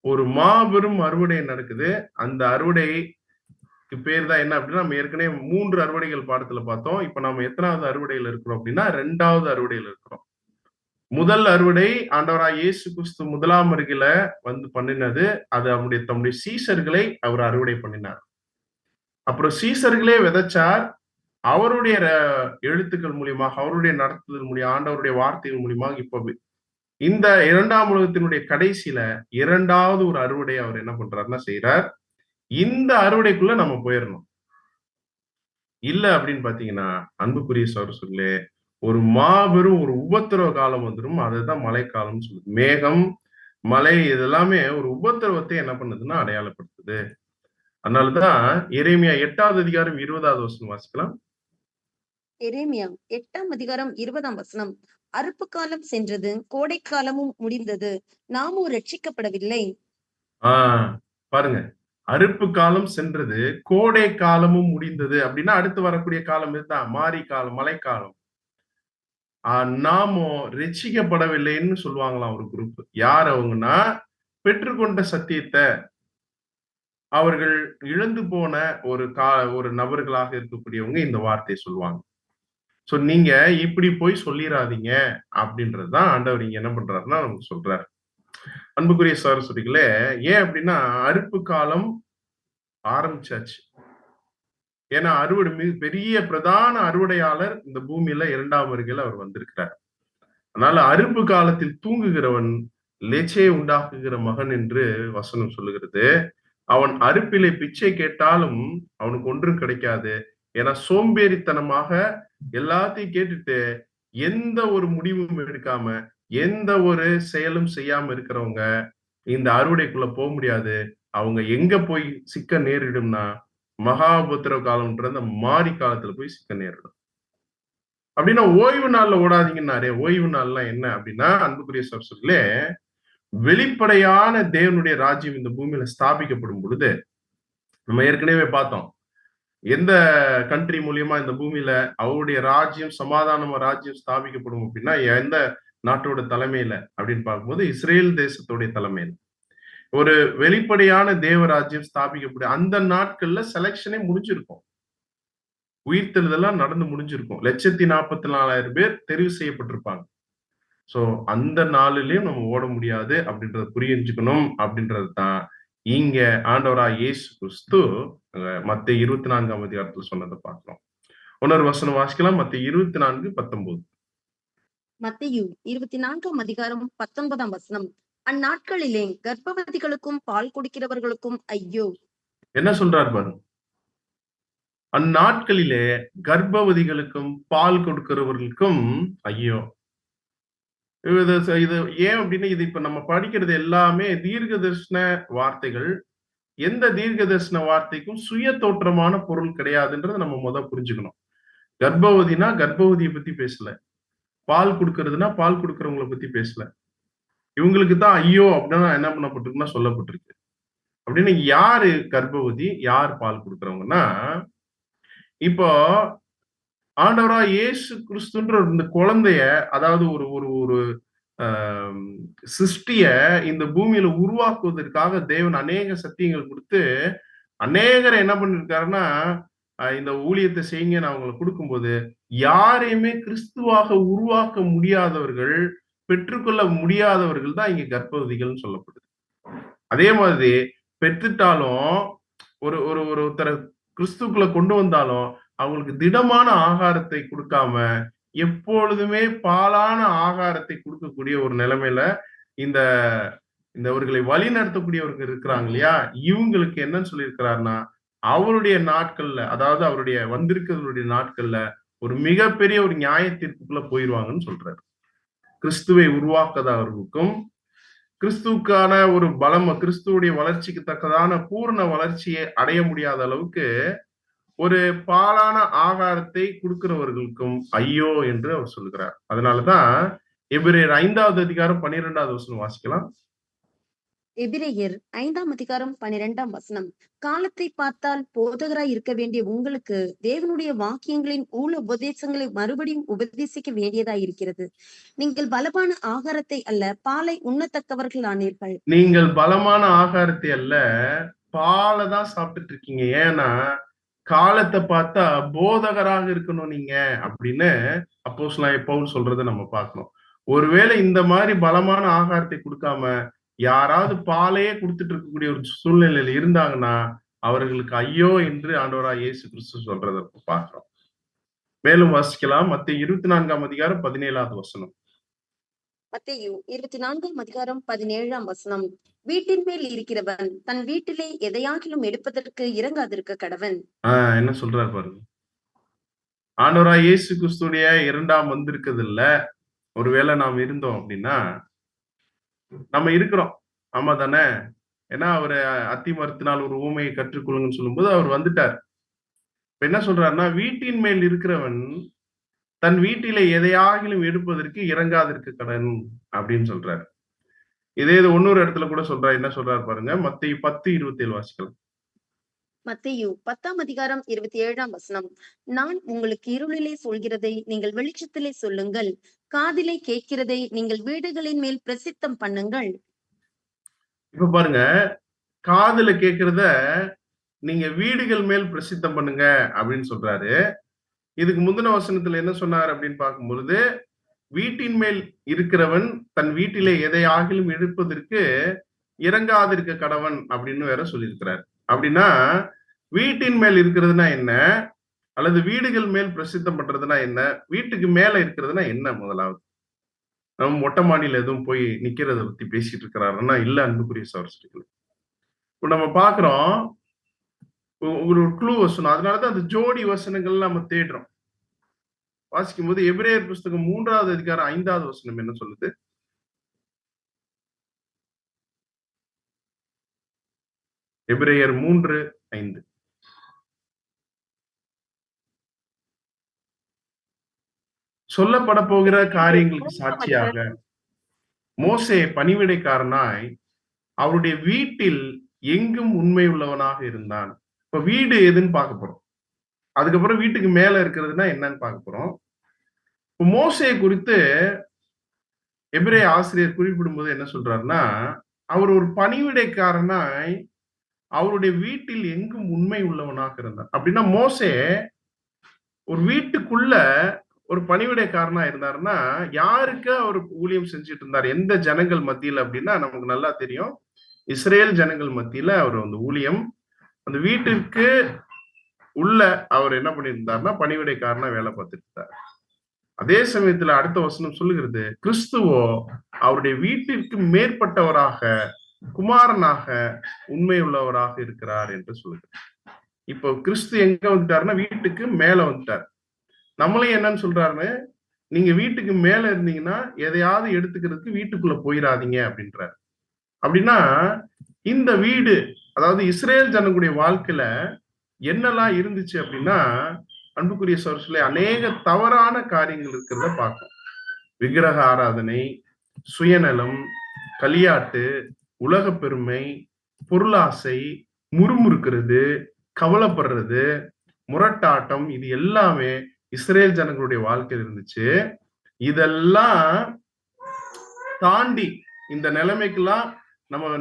ஒரு மாபெரும் அறுவடை நடக்குது. அந்த அறுவடைக்கு பேர் தான் என்ன அப்படின்னா, நம்ம ஏற்கனவே 3 அறுவடைகள் பாடத்துல பார்த்தோம். இப்ப நம்ம எத்தனாவது அறுவடையில இருக்கிறோம் அப்படின்னா 2வது அறுவடையில இருக்கிறோம். முதல் அறுவடை ஆண்டவராகிய இயேசு கிறிஸ்து முதலாம் வருகையில வந்து பண்ணினது, அது அவருடைய தம்முடைய சீஷர்களை அவர் அறுவடை பண்ணினார். அப்புறம் சீஷர்களே விதைச்சார். அவருடைய எழுத்துக்கள் மூலியமாக, அவருடைய நடத்துதல் மூலியம், ஆண்டவருடைய வார்த்தைகள் மூலியமாக இப்ப இந்த 2ஆம் உலகத்தினுடைய கடைசியில 2வது ஒரு அறுவடை அவர் என்ன பண்றாருன்னா செய்யறார். இந்த அறுவடைக்குள்ள நம்ம போயிடணும். இல்ல அப்படின்னு பாத்தீங்கன்னா அன்புக்குரிய சகோதரர்களே, ஒரு மாபெரும் ஒரு உபத்திரவ காலம் வந்துடும். அதுதான் மழைக்காலம்னு சொல்லுது. மேகம், மழை இதெல்லாமே ஒரு உபத்திரவத்தை என்ன பண்ணுதுன்னா அடையாளப்படுத்துது. அதனாலதான் எரேமியா 8வது அதிகாரம் 20வது வசனம் வாசிக்கலாம். எரேமியா 8ஆம் அதிகாரம் 20ஆம் வசனம். அறுப்பு காலம் சென்றது, கோடை காலமும் முடிந்தது, நாமும் ரட்சிக்கப்படவில்லை. பாருங்க, அறுப்பு காலம் சென்றது, கோடை காலமும் முடிந்தது அப்படின்னா அடுத்து வரக்கூடிய காலம் இதுதான் மாரி காலம், மழைக்காலம். நாமோ ரட்சிக்கப்படவில்லைன்னு சொல்லுவாங்களாம் ஒரு குரூப். யார் அவங்கன்னா, பெற்றுக்கொண்ட சத்தியத்தை அவர்கள் இழந்து போன ஒரு நபர்களாக இருக்கக்கூடியவங்க இந்த வார்த்தையை சொல்லுவாங்க. சோ நீங்க இப்படி போய் சொல்லிடாதீங்க அப்படின்றதுதான் ஆண்டவர் இங்க என்ன பண்றாருன்னா நமக்கு சொல்றாரு. அன்புக்குரிய சகோதரர்களே, ஏன் அப்படின்னா அறுப்பு காலம் ஆரம்பிச்சாச்சு. ஏன்னா அறுவடை மிக பெரிய பிரதான அறுவடையாளர் இந்த பூமியில 2ஆம் வருகையில அவர் வந்திருக்கிறார். அதனால அறுப்பு காலத்தில் தூங்குகிறவன் லெச்சையை உண்டாக்குகிற மகன் என்று வசனம் சொல்லுகிறது. அவன் அறுப்பிலே பிச்சை கேட்டாலும் அவனுக்கு ஒன்றும் கிடைக்காது. ஏன்னா சோம்பேறித்தனமாக எல்லாத்தையும் கேட்டுட்டு எந்த ஒரு முடிவும் எடுக்காம, எந்த ஒரு செயலும் செய்யாம இருக்கிறவங்க இந்த அறுவடைக்குள்ள போக முடியாது. அவங்க எங்க போய் சிக்க நேரிடும்னா, மகா உபத்திரவ காலம்ன்ற அந்த மாரி காலத்துல போய் சிக்க நேரிடும். அப்படின்னா ஓய்வு நாள்ல ஓடாதீங்கன்னாரே. ஓய்வு நாள்லாம் என்ன அப்படின்னா, அன்புக்குரிய சகோதரர்களே, வெளிப்படையான தேவனுடைய ராஜ்யம் இந்த பூமியில ஸ்தாபிக்கப்படும் பொழுது, நம்ம ஏற்கனவே பார்த்தோம். எந்த கண்ட்ரி மூலியமா இந்த பூமியில அவருடைய ராஜ்யம், சமாதானமா ராஜ்யம் ஸ்தாபிக்கப்படும் அப்படின்னா, எந்த நாட்டோட தலைமையில அப்படின்னு பார்க்கும்போது, இஸ்ரேல் தேசத்துடைய தலைமையில. ஒரு வெளிப்படையான தேவராஜ்யம் ஸ்தாபிக்கப்படும். அந்த நாட்கள்ல செலக்ஷனே முடிஞ்சிருக்கும். உயிர்த்தெழுதல்லாம் நடந்து முடிஞ்சிருக்கும். 1,44,000 பேர் தெரிவு செய்யப்பட்டிருப்பாங்க. சோ அந்த நாளிலயும் நம்ம ஓட முடியாது அப்படின்றத புரிஞ்சுக்கணும் அப்படின்றது தான் இங்க ஆண்டவராகிய இயேசு கிறிஸ்து மத்தேயு 24ஆம் அதிகாரத்துல சொன்னதை பார்க்கிறோம். இன்னொரு வசனம் வாசிக்கலாம். மத்தேயு 24:19. மத்தேயு 24ஆம் அதிகாரம் 19ஆம் வசனம். அந்நாட்களிலே கர்ப்பவதிகளுக்கும் பால் குடிக்கிறவர்களுக்கும் ஐயோ! என்ன சொல்றார் பாருங்க. அந்நாட்களிலே கர்ப்பவதிகளுக்கும் பால் கொடுக்கிறவர்களுக்கும் ஐயோ! இது ஏன் அப்படின்னா, இது இப்ப நம்ம படிக்கிறது எல்லாமே தீர்க்க தரிசன வார்த்தைகள். எந்த தீர்க்க தரிசன வார்த்தைக்கும் சுய தோற்றமான பொருள் கிடையாதுன்றத நம்ம புரிஞ்சுக்கணும். கர்ப்பவதினா கர்ப்பவதியை பத்தி பேசல. பால் குடுக்கிறதுனா பால் குடுக்கிறவங்கள பத்தி பேசல. இவங்களுக்கு தான் ஐயோ! அப்படின்னா என்ன பண்ணப்பட்டிருக்குன்னா சொல்லப்பட்டிருக்கு. அப்படின்னு யாரு கர்ப்பவதி? யார் பால் குடுக்கிறவங்கன்னா, இப்போ ஆண்டவராகிய இயேசு கிறிஸ்துன்ற இந்த குழந்தைய, அதாவது ஒரு ஒரு ஒரு ஆம், சிருஷ்டிய இந்த பூமியில உருவாக்குவதற்காக தேவன் அநேக சத்தியங்கள் கொடுத்து, அநேகரை என்ன பண்ணிருக்காருன்னா, இந்த ஊழியத்தை செய்யுங்கன்னு அவங்களுக்கு கொடுக்கும்போது, யாரையுமே கிறிஸ்துவாக உருவாக்க முடியாதவர்கள், பெற்றுக்கொள்ள முடியாதவர்கள் தான் இங்க கர்ப்பவதிகள்னு சொல்லப்படுது. அதே மாதிரி பெற்றுட்டாலும் ஒரு ஒரு ஒருத்தரை கிறிஸ்துக்குள்ள கொண்டு வந்தாலும் அவங்களுக்கு திடமான ஆகாரத்தை கொடுக்காம எப்பொழுதுமே பாலான ஆகாரத்தை கொடுக்கக்கூடிய ஒரு நிலைமையில இந்த இவர்களை வழி நடத்தக்கூடியவர்கள் இருக்கிறாங்க இல்லையா, இவங்களுக்கு என்னன்னு சொல்லியிருக்கிறாருன்னா, அவருடைய நாட்கள்ல, அதாவது அவருடைய வந்திருக்கிறவருடைய நாட்கள்ல ஒரு மிகப்பெரிய ஒரு நியாய தீர்ப்புக்குள்ள போயிருவாங்கன்னு சொல்றாரு. கிறிஸ்துவை உருவாக்குறவர்களுக்கும் கிறிஸ்துவுக்கான ஒரு பலம், கிறிஸ்துவுடைய வளர்ச்சிக்கு தக்கதான பூர்ண வளர்ச்சியை அடைய முடியாத அளவுக்கு ஒரு பாலான ஆகாரத்தை கொடுக்கிறவர்களுக்கும் ஐயோ என்று அவர் சொல்லுகிறார். அதனாலதான் எபிரேயர் 5வது அதிகாரம் 12வது வசனம் வாசிக்கலாம். எபிரெயர் 5ஆம் அதிகாரம் 12ஆம் வசனம். காலத்தை பார்த்தால் போதகராய் இருக்க வேண்டிய உங்களுக்கு தேவனுடைய வாக்கியங்களின் ஊழ உபதேசங்களை மறுபடியும் உபதேசிக்க வேண்டியதாய் இருக்கிறது. நீங்கள் பலமான ஆகாரத்தை அல்ல பாலை உண்ணத்தக்கவர்கள் ஆனீர்கள். நீங்கள் பலமான ஆகாரத்தை அல்ல பாலை தான் சாப்பிட்டுட்டு இருக்கீங்க. ஏன்னா காலத்தை பார்த்தா போதகராக இருக்கணும் நீங்க அப்படின்னு அப்போஸ்தலனாகிய பவுல் சொல்றதை நம்ம பார்க்கணும். ஒருவேளை இந்த மாதிரி பலமான ஆகாரத்தை கொடுக்காம யாராவது பாலையே கொடுத்துட்டு இருக்கக்கூடிய ஒரு சூழ்நிலையில இருந்தாங்கன்னா அவர்களுக்கு ஐயோ என்று ஆண்டவராகிய இயேசு கிறிஸ்து சொல்றதை பார்க்கிறோம். மேலும் வாசிக்கலாம். மத்தேயு 24ஆம் அதிகாரம் 17வது வசனம். மத்தேயு 24ஆம் அதிகாரம் 17ஆம் வசனம். வீட்டின் மேல் இருக்கிறவன் தன் வீட்டிலே எதையாகிலும் எடுப்பதற்கு இறங்காதிருக்க கடவன். என்ன சொல்றாரு பாருங்க. ஆண்டவராகிய இயேசு கிறிஸ்துடைய இரண்டாம் வந்திருக்கிறதுல ஒருவேளை நாம் இருந்தோம் அப்படின்னா நம்ம இருக்கிறோம். ஆமா தானே? ஏன்னா அவரு அத்தி மரத்தினால் ஒரு ஊமையை கற்றுக்கொள்ளுங்கன்னு சொல்லும்போது அவர் வந்துட்டார். இப்ப என்ன சொல்றாருன்னா, வீட்டின் மேல் இருக்கிறவன் தன் வீட்டிலே எதையாகிலும் எடுப்பதற்கு இறங்காதிருக்க கடன் அப்படின்னு சொல்றாரு. இதே இது இன்னொரு இடத்துல கூட சொல்றாரு. என்ன சொல்றாரு பாருங்க. மத்தேயு 10:27 வாசிக்கலாம். மத்தேயு 10ஆம் அதிகாரம் 27ஆம் வசனம். நான் உங்களுக்கு இருளிலே சொல்கிறதை நீங்கள் வெளிச்சத்திலே சொல்லுங்கள், காதிலே கேட்கிறதை நீங்கள் வீடுகளின் மேல் பிரசித்தம் பண்ணுங்கள். இப்ப பாருங்க, காதுல கேட்கிறத நீங்க வீடுகள் மேல் பிரசித்தம் பண்ணுங்க அப்படின்னு சொல்றாரு. இதுக்கு முந்தின வசனத்துல என்ன சொன்னார் அப்படின்னு பார்க்கும் பொழுது, வீட்டின் மேல் இருக்கிறவன் தன் வீட்டிலே எதை ஆகிலும் எடுப்பதற்கு இறங்காதிருக்க கடவன் அப்படின்னு வேற சொல்லியிருக்கிறார். அப்படின்னா வீட்டின் மேல் இருக்கிறதுனா என்ன, அல்லது வீடுகள் மேல் பிரசித்தம் பண்றதுனா என்ன, வீட்டுக்கு மேல இருக்கிறதுனா என்ன? முதலாவது நம்ம மொட்டை மாடியில எதுவும் போய் நிக்கிறத பத்தி பேசிட்டு இருக்கிறாருன்னா இல்ல, அன்புக்குரிய சகோதரர்களே. இப்ப நம்ம பாக்குறோம் ஒரு க்ளூ வசனம். அதனாலதான் அந்த ஜோடி வசனங்கள் நம்ம தேடுறோம். வாசிக்கும் போது எபிரேயர் புஸ்தகம் 3வது அதிகாரம் 5வது வசனம் என்ன சொல்லுது? எபிரேயர் 3:5. சொல்லப்பட போகிற காரியங்களுக்கு சாட்சியாக மோசே பணிவிடைக்காரனாய் அவருடைய வீட்டில் எங்கும் உண்மை உள்ளவனாக இருந்தான். இப்ப வீடு எதுன்னு பார்க்க போறோம். அதுக்கப்புறம் வீட்டுக்கு மேல இருக்கிறதுனா என்னன்னு பார்க்க போறோம். இப்ப மோசே குறித்து எபிரேய ஆசிரியர் குறிப்பிடும் போது என்ன சொல்றாருன்னா, அவர் ஒரு பணிவிடைக்காரனாய் அவருடைய வீட்டில் எங்கும் உண்மை உள்ளவனாக இருந்தார். அப்படின்னா மோசே ஒரு வீட்டுக்குள்ள ஒரு பணிவிடைக்காரனா இருந்தாருன்னா, யாருக்கு அவர் ஊழியம் செஞ்சுட்டு இருந்தார்? எந்த ஜனங்கள் மத்தியில அப்படின்னா நமக்கு நல்லா தெரியும். இஸ்ரேல் ஜனங்கள் மத்தியில அவர் வந்து ஊழியம். அந்த வீட்டிற்கு உள்ள அவர் என்ன பண்ணியிருந்தார்னா பணிவிடைக்காரனா வேலை பார்த்துட்டு இருந்தார். அதே சமயத்துல அடுத்த வசனம் சொல்லுகிறது, கிறிஸ்துவோ அவருடைய வீட்டிற்கு மேற்பட்டவராக, குமாரனாக உண்மை உள்ளவராக இருக்கிறார் என்று சொல்லுகிறார். இப்போ கிறிஸ்து எங்க வந்துட்டாருன்னா வீட்டுக்கு மேல வந்துட்டார். நம்மளையும் என்னன்னு சொல்றாருன்னு, நீங்க வீட்டுக்கு மேல இருந்தீங்கன்னா எதையாவது எடுத்துக்கிறதுக்கு வீட்டுக்குள்ள போயிடாதீங்க அப்படின்றாரு. அப்படின்னா இந்த வீடு, அதாவது இஸ்ரேல் ஜனங்களுடைய வாழ்க்கையில என்னெல்லாம் இருந்துச்சு அப்படின்னா, அன்புக்குரிய சகோதரர்களே, அநேக தவறான காரியங்கள் இருக்கிறத பார்க்கணும். விக்கிரக ஆராதனை, சுயநலம், களியாட்டு, உலக பெருமை, பொருளாசை, முறுமுறுக்கிறது, கவலைப்படுறது, முரட்டாட்டம், இது எல்லாமே இஸ்ரேல் ஜனங்களுடைய வாழ்க்கையில் இருந்துச்சு. இதெல்லாம் தாண்டி இந்த நிலைமைக்கெல்லாம்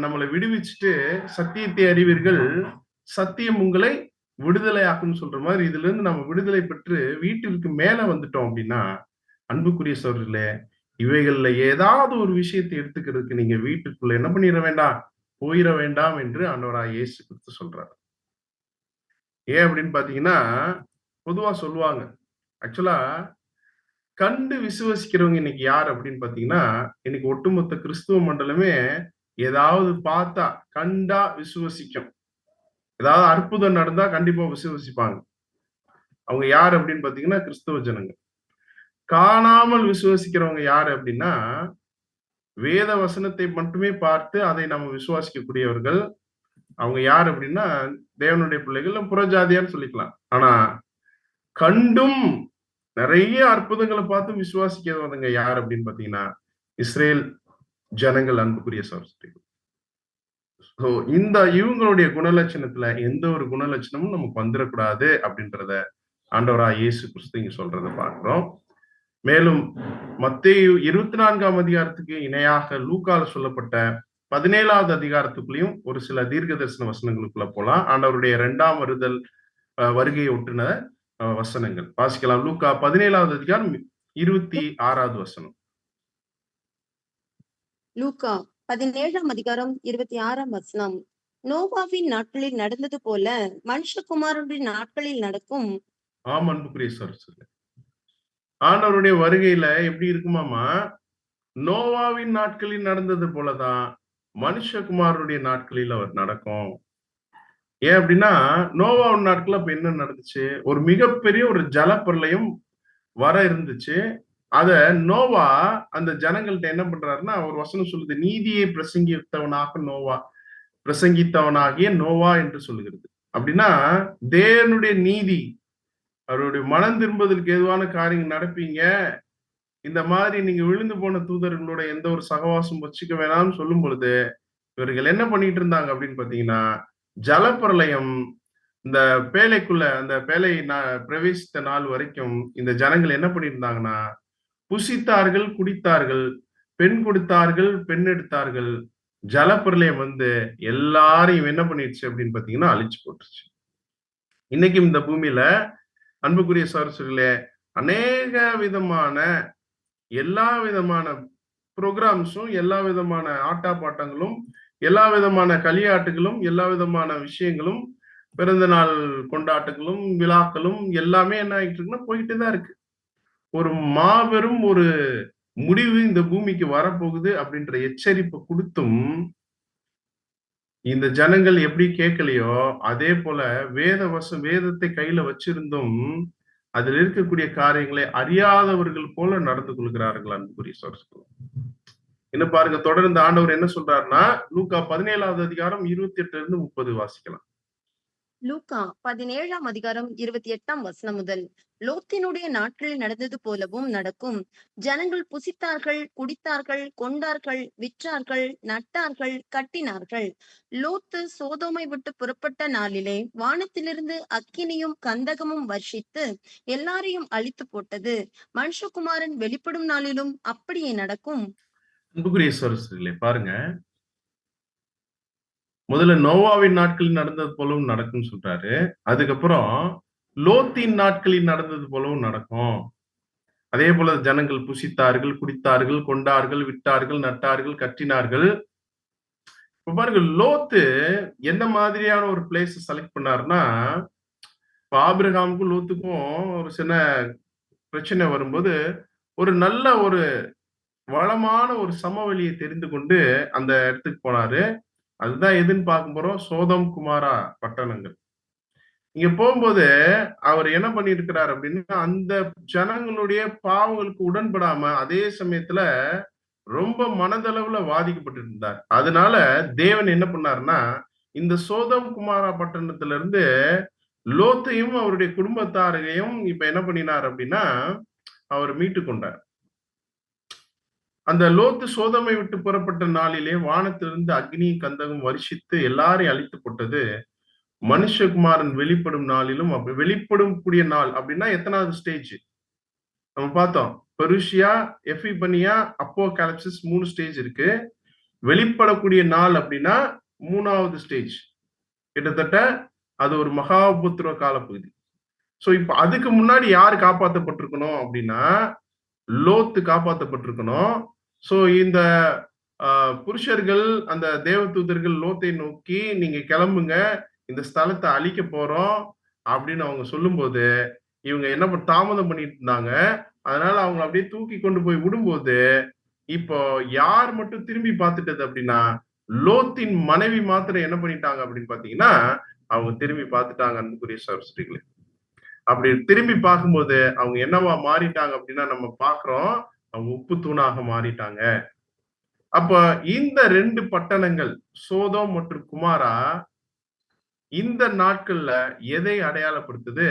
நம்மளை விடுவிச்சுட்டு சத்தியத்தை அறிவீர்கள், சத்தியம் உங்களை விடுதலையாக்குன்னு சொல்ற மாதிரி இதுல இருந்து நம்ம விடுதலை பெற்று வீட்டிற்கு மேல வந்துட்டோம் அப்படின்னா, அன்புக்குரிய சகோதரர்களே, இவைகள்ல ஏதாவது ஒரு விஷயத்தை எடுத்துக்கிறதுக்கு நீங்க வீட்டுக்குள்ள என்ன பண்ணிட வேண்டாம், போயிட வேண்டாம் என்று ஆண்டவராகிய இயேசு கிறிஸ்து சொல்றாரு. ஏன் அப்படின்னு பாத்தீங்கன்னா, பொதுவா சொல்லுவாங்க, ஆக்சுவலா கண்டு விசுவசிக்கிறவங்க இன்னைக்கு யார் அப்படின்னு பாத்தீங்கன்னா, இன்னைக்கு ஒட்டுமொத்த கிறிஸ்துவ மண்டலமே ஏதாவது பார்த்தா கண்டா விசுவசிக்கும். ஏதாவது அற்புதம் நடந்தா கண்டிப்பா விசுவசிப்பாங்க. அவங்க யார் அப்படின்னு பாத்தீங்கன்னா கிறிஸ்தவ ஜனங்க. காணாமல் விசுவசிக்கிறவங்க யாரு அப்படின்னா, வேத வசனத்தை மட்டுமே பார்த்து அதை நம்ம விசுவாசிக்கக்கூடியவர்கள். அவங்க யார் அப்படின்னா தேவனுடைய பிள்ளைகள், புறஜாதியான்னு சொல்லிக்கலாம். ஆனா கண்டும் நிறைய அற்புதங்களை பார்த்து விசுவாசிக்கிறவங்க யார் அப்படின்னு பாத்தீங்கன்னா இஸ்ரேல் ஜனங்கள், அன்புக்குரிய சகோதரர்கள். இந்த இவங்களுடைய குணலட்சணத்துல எந்த ஒரு குணலட்சணமும் நமக்கு வந்துடக்கூடாது அப்படின்றத ஆண்டவராகிய இயேசு கிறிஸ்து இங்க சொல்றத பார்க்கிறோம். மேலும் மத்தேயு 24ஆம் அதிகாரத்துக்கு இணையாக லூக்கால சொல்லப்பட்ட 17வது அதிகாரத்துக்குள்ளேயும் ஒரு சில தீர்க்க தரிசன வசனங்களுக்குள்ள போலாம். ஆண்டவருடைய 2ஆம் வருகையை ஒட்டுன வசனங்கள் வாசிக்கலாம். லூக்கா 17வது அதிகாரம் 26வது வசனம். லூக்கா 17ஆம் அதிகாரம் 26ஆம் வசனம். நோவாவின் நாட்களில் நடந்தது போல மனுஷகுமாரனுடைய நாட்களில் நடக்கும். ஆம், அன்புக்குரிய சகோதரர்களே, ஆண்டவருடைய வருகையில எப்படி இருக்குமாமா, நோவாவின் நாட்களில் நடந்தது போலதான் மனுஷகுமாரனுடைய நாட்களில் அவர் நடக்கும். ஏன் அப்படின்னா நோவாவின் நாட்கள் அப்ப என்ன நடந்துச்சு, ஒரு மிகப்பெரிய ஒரு ஜலப்பிரளயம் வர இருந்துச்சு. அத நோவா அந்த ஜனங்கள்ட்ட என்ன பண்றாருன்னா, ஒரு வசனம் சொல்லுது, நீதியை பிரசங்கித்தவனாகிய நோவா என்று சொல்லுகிறது. அப்படின்னா தேவனுடைய நீதி, அவருடைய மனம் திரும்புவதற்கு ஏதுவான காரியங்கள் நடப்பீங்க, இந்த மாதிரி நீங்க விழுந்து போன தூதர்களோட எந்த ஒரு சகவாசம் வச்சுக்க வேணாம்னு சொல்லும் பொழுது இவர்கள் என்ன பண்ணிட்டு இருந்தாங்க அப்படின்னு பாத்தீங்கன்னா, ஜலப்பிரளயம் இந்த பேழைக்குள்ள, அந்த பேழை பிரவேசித்த நாள் வரைக்கும் இந்த ஜனங்கள் என்ன பண்ணியிருந்தாங்கன்னா, புசித்தார்கள், குடித்தார்கள், பெண் கொடுத்தார்கள், பெண் எடுத்தார்கள். ஜலப்பிரளயம் வந்து எல்லாரையும் என்ன பண்ணிடுச்சு அப்படின்னு பாத்தீங்கன்னா அழிச்சு போட்டுருச்சு. இன்னைக்கும் இந்த பூமியில அன்புக்குரிய சகோதரர்களே, அநேக விதமான எல்லா விதமான ப்ரோக்ராம்ஸும், எல்லா விதமான ஆட்டாப்பாட்டங்களும், எல்லா விதமான களியாட்டுகளும், எல்லா விதமான விஷயங்களும், பிறந்த நாள் கொண்டாட்டங்களும், விழாக்களும் எல்லாமே என்ன ஆகிட்டு இருக்குன்னா போயிட்டு தான் இருக்கு. ஒரு மாபெரும் ஒரு முடிவு இந்த பூமிக்கு வரப்போகுது அப்படின்ற எச்சரிப்பு கொடுத்தும் இந்த ஜனங்கள் எப்படி கேட்கலையோ, அதே போல வேதத்தை கையில வச்சிருந்தும் அதில் இருக்கக்கூடிய காரியங்களை அறியாதவர்கள் போல நடந்து கொள்கிறார்கள் அன்புக்குரிய சகோதரர்களே. இன்னும் பாருங்க, தொடர்ந்து ஆண்டவர் என்ன சொல்றாருன்னா, லூக்கா 17வது அதிகாரம் 28 இருந்து 30 வாசிக்கலாம். லூக்கா 17ஆம் அதிகாரம் 28ஆம் வசனம் முதல். லோத்தினுடைய நாட்களில் நடந்தது போலவும் நடக்கும். ஜனங்கள் புசித்தார்கள், குடித்தார்கள், கொண்டார்கள், விற்றார்கள், நட்டார்கள், கட்டினார்கள். லோத்து சோதோமை விட்டு புறப்பட்ட நாளிலே வானத்திலிருந்து அக்கினியும் கந்தகமும் வர்ஷித்து எல்லாரையும் அழித்து போட்டது. மனுஷகுமாரன் வெளிப்படும் நாளிலும் அப்படியே நடக்கும். அன்புக்குரிய சகோதரர்களே, பாருங்க, முதல்ல நோவாவின் நாட்களில் நடந்தது போலவும் நடக்கும்னு சொல்றாரு. அதுக்கப்புறம் லோத்தின் நாட்களில் நடந்தது போலவும் நடக்கும். அதே போல ஜனங்கள் புசித்தார்கள், குடித்தார்கள், கொண்டார்கள், விட்டார்கள், நட்டார்கள், கட்டினார்கள். இப்ப பாருங்க, லோத்து எந்த மாதிரியான ஒரு பிளேஸ் செலக்ட் பண்ணாருன்னா, இப்ப ஆபிரகாமுக்கும் லோத்துக்கும் ஒரு சின்ன பிரச்சனை வரும்போது, ஒரு நல்ல ஒரு வளமான ஒரு சமவெளியை தெரிந்து கொண்டு அந்த இடத்துக்கு போனாரு. அதுதான் எதுன்னு பார்க்க போறோம், சோதம் குமாரா பட்டணங்கள். இங்க போகும்போது அவர் என்ன பண்ணியிருக்கிறார் அப்படின்னா, அந்த ஜனங்களுடைய பாவங்களுக்கு உடன்படாம அதே சமயத்துல ரொம்ப மனதளவுல பாதிக்கப்பட்டு இருந்தார். அதனால தேவன் என்ன பண்ணாருன்னா, இந்த சோதம் குமாரா பட்டணத்துல இருந்து லோத்தையும் அவருடைய குடும்பத்தாரையும் இப்ப என்ன பண்ணினார் அப்படின்னா, அவர் மீட்டு கொண்டார். அந்த லோத்து சோதமை விட்டு புறப்பட்ட நாளிலே வானத்திலிருந்து அக்னி கந்தகம் வருஷித்து எல்லாரையும் அழித்து போட்டது. மனுஷகுமாரன் வெளிப்படும் நாளிலும் வெளிப்படும் கூடிய நாள் அப்படின்னா எத்தனாவது ஸ்டேஜ் நம்ம பார்த்தோம். பெருஷியா, எபிபனியா, அப்போகாலிப்சிஸ் 3 ஸ்டேஜ் இருக்கு. வெளிப்படக்கூடிய நாள் அப்படின்னா 3வது ஸ்டேஜ். கிட்டத்தட்ட அது ஒரு மகா உபத்திரவ காலப்பகுதி. சோ இப்ப அதுக்கு முன்னாடி யார் காப்பாற்றப்பட்டிருக்கணும் அப்படின்னா, லோத்து காப்பாற்றப்பட்டிருக்கணும். சோ இந்த புருஷர்கள், அந்த தேவதூதர்கள் லோத்தை நோக்கி நீங்க கிளம்புங்க, இந்த ஸ்தலத்தை அழிக்க போறோம் அப்படின்னு அவங்க சொல்லும்போது, இவங்க என்ன தாமதம் பண்ணிட்டு இருந்தாங்க. அதனால அவங்க அப்படியே தூக்கி கொண்டு போய் விடும்போது, இப்போ யார் மட்டும் திரும்பி பார்த்துட்டது அப்படின்னா, லோத்தின் மனைவி மாத்திரம் என்ன பண்ணிட்டாங்க அப்படின்னு பாத்தீங்கன்னா, அவங்க திரும்பி பார்த்துட்டாங்க அன்புக்குரிய சகோதரிகளே. அப்படி திரும்பி பார்க்கும்போது அவங்க என்னவா மாறிட்டாங்க அப்படின்னா, நம்ம பாக்குறோம், அவங்க உப்பு தூணாக மாறிட்டாங்க. அப்ப இந்த 2 பட்டணங்கள் சோதோம் மற்றும் குமாரா இந்த நாட்கள்ல எதை அடையாளப்படுத்துது,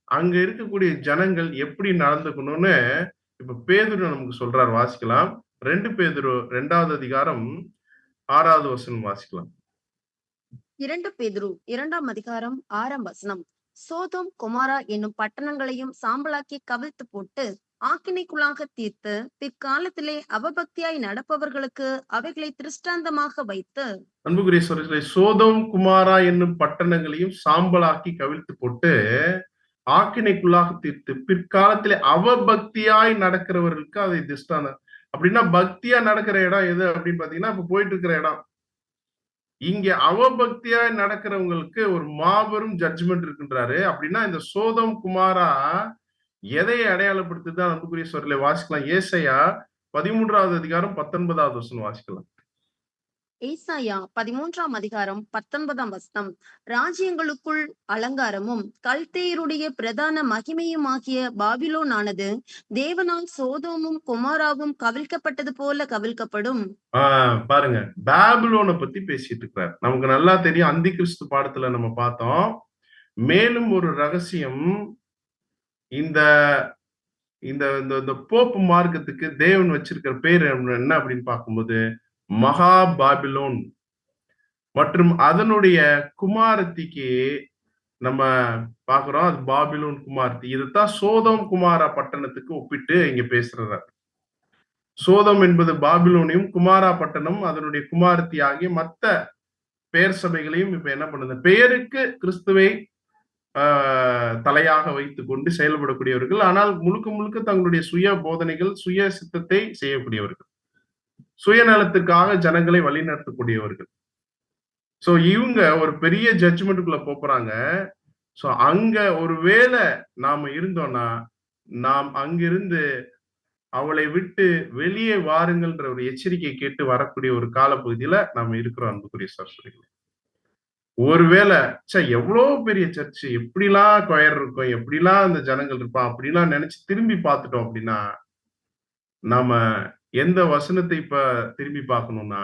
அங்க இருக்கக்கூடிய ஜனங்கள் எப்படி நடந்துக்கணும்னு இப்ப பேதுரு நமக்கு சொல்றார். வாசிக்கலாம். 2 பேதுரு 2வது அதிகாரம் 6வது வசனம் வாசிக்கலாம். 2 பேதுரு 2ஆம் அதிகாரம் 6ஆம் வசனம். சோதோம் கொமாரா என்னும் பட்டணங்களையும் சாம்பலாக்கி கவிழ்த்து போட்டு ஆக்கினைக்குள்ளாக தீர்த்து பிற்காலத்திலே அவபக்தியாய் நடப்பவர்களுக்கு அவைகளை திருஷ்டாந்தமாக வைத்து. அன்புக்குரிய சகோதரர்களே, சோதோம் குமாரா என்னும் பட்டணங்களையும் சாம்பலாக்கி கவிழ்த்து போட்டு ஆக்கினைக்குள்ளாக தீர்த்து பிற்காலத்திலே அவபக்தியாய் நடக்கிறவர்களுக்கு அதை திருஷ்டாந்தம். அப்படின்னா பக்தியா நடக்கிற இடம் எது அப்படின்னு பாத்தீங்கன்னா, இப்ப போயிட்டு இருக்கிற இடம். இங்க அவபக்தியாய் நடக்கிறவங்களுக்கு ஒரு மாபெரும் ஜட்ஜ்மெண்ட் இருக்குன்றாரு. அப்படின்னா இந்த சோதம் குமாரா எதை அடையாளப்படுத்துது அன்புக்குரிய சகோதரர்களே, வாசிக்கலாம். ஏசாயா 13வது அதிகாரம் 19வது வசனம் வாசிக்கலாம். ஏசாயா 13ஆம் அதிகாரம் 19ஆம் வசனம். ராஜ்யங்களுக்குள் அலங்காரமும் கல்தேயருடைய பிரதான மகிமையுமாகிய பாபிலோன் ஆனது தேவனால் சோதோமும் கொமாராவும் கவிழ்க்கப்பட்டது போல கவிழ்க்கப்படும். பாருங்க, பாபிலோனை பத்தி பேசிட்டு இருக்கிறார். நமக்கு நல்லா தெரியும், அந்தி கிறிஸ்து பாடத்துல நம்ம பார்த்தோம். மேலும் ஒரு ரகசியம், இந்த இந்த இந்த போப் மார்க்கத்துக்கு தேவன் வச்சிருக்கிற பேர் என்ன அப்படின்னு பார்க்கும்போது, மகா பாபிலோன் மற்றும் அதனுடைய குமாரத்திக்கு நம்ம பாக்குறோம். அது பாபிலோன் குமாரத்தி. இதுதான் சோதோம் குமாரா பட்டணத்துக்கு ஒப்பிட்டு இங்க பேசுறார். சோதம் என்பது பாபிலோனியும், குமாரா பட்டணம் அதனுடைய குமாரத்தி ஆகிய மத்த பெயர் சபைகளையும் இப்ப என்ன பண்ணுது, பெயருக்கு கிறிஸ்துவை தலையாக வைத்துக் கொண்டு செயல்படக்கூடியவர்கள். ஆனால் முழுக்க முழுக்க தங்களுடைய சுய போதனைகள், சுய சித்தத்தை செய்யக்கூடியவர்கள், சுயநலத்துக்காக ஜனங்களை வழிநடத்தக்கூடியவர்கள். சோ இவங்க ஒரு பெரிய ஜட்ஜ்மெண்ட்டுக்குள்ள போறாங்க. சோ அங்க ஒருவேளை நாம இருந்தோம்னா, நாம் அங்கிருந்து அவளை விட்டு வெளியே வாருங்கள்ன்ற ஒரு எச்சரிக்கை கேட்டு வரக்கூடிய ஒரு காலப்பகுதியில நாம இருக்கிறோம் அன்புக்குரிய சகோதரர்களே. ஒருவேளை எவ்வளவு பெரிய சர்ச், எப்படிலாம் கொயர் இருக்கும், எப்படிலாம் அந்த ஜனங்கள் இருப்பான் அப்படிலாம் நினைச்சு திரும்பி பார்த்துட்டோம் அப்படின்னா, நாம எந்த வசனத்தை இப்ப திரும்பி பார்க்கணும்னா,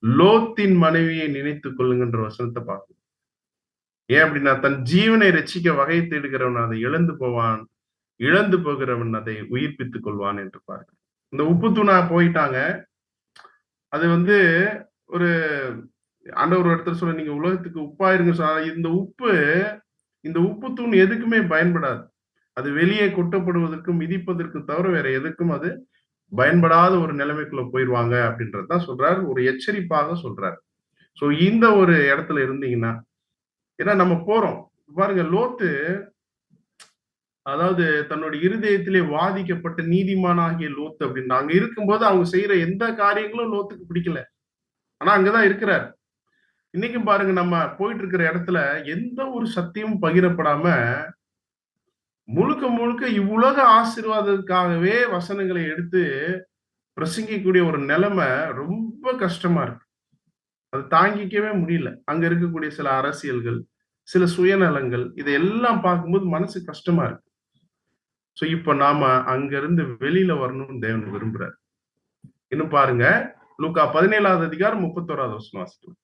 லோத்தின் மனைவியை நினைத்துக் கொள்ளுங்கன்ற வசனத்தை பார்க்கணும். ஏன் அப்படின்னா, தன் ஜீவனை ரட்சிக்க வகை தேடுகிறவன் அதை இழந்து போவான், இழந்து போகிறவன் அதை உயிர்ப்பித்துக் கொள்வான் என்று பாருங்க. இந்த உப்பு தூணா போயிட்டாங்க. அது வந்து ஒரு ஆண்டவர் ஒரு இடத்துல சொல்ல, நீங்க உலகத்துக்கு உப்பாயிருங்க. இந்த உப்பு தூண் எதுக்குமே பயன்படாது. அது வெளியே கொட்டப்படுவதற்கும் மிதிப்பதற்கும் தவிர வேற எதுக்கும் அது பயன்படாத ஒரு நிலைமைக்குள்ள போயிருவாங்க அப்படின்றதுதான் சொல்றாரு. ஒரு எச்சரிப்பாக சொல்றாரு. சோ இந்த ஒரு இடத்துல இருந்தீங்கன்னா, ஏன்னா நம்ம போறோம் பாருங்க, லோத்து அதாவது தன்னுடைய இருதயத்திலே வாதிக்கப்பட்ட நீதிமானாகிய லோத்து அப்படின்னு அங்க இருக்கும்போது அவங்க செய்யற எந்த காரியங்களும் லோத்துக்கு பிடிக்கல. ஆனா அங்கதான் இருக்கிறார். இன்னைக்கும் பாருங்க, நம்ம போயிட்டு இருக்கிற இடத்துல எந்த ஒரு சத்தியமும் பகிரப்படாம முழுக்க முழுக்க இவ்வுலக ஆசீர்வாதத்துக்காகவே வசனங்களை எடுத்து பிரசங்கிக்கக்கூடிய ஒரு நிலைமை ரொம்ப கஷ்டமா இருக்கு. அது தாங்கிக்கவே முடியல. அங்க இருக்கக்கூடிய சில அரசியல்கள், சில சுயநலங்கள், இதையெல்லாம் பார்க்கும்போது மனசு கஷ்டமா இருக்கு. சோ இப்ப நாம அங்க இருந்து வெளியில வரணும்னு தேவன் விரும்புறாரு. இன்னும் பாருங்க, லூக்கா 17வது அதிகாரம் 31வது வசனம் வாசிக்கலாம்.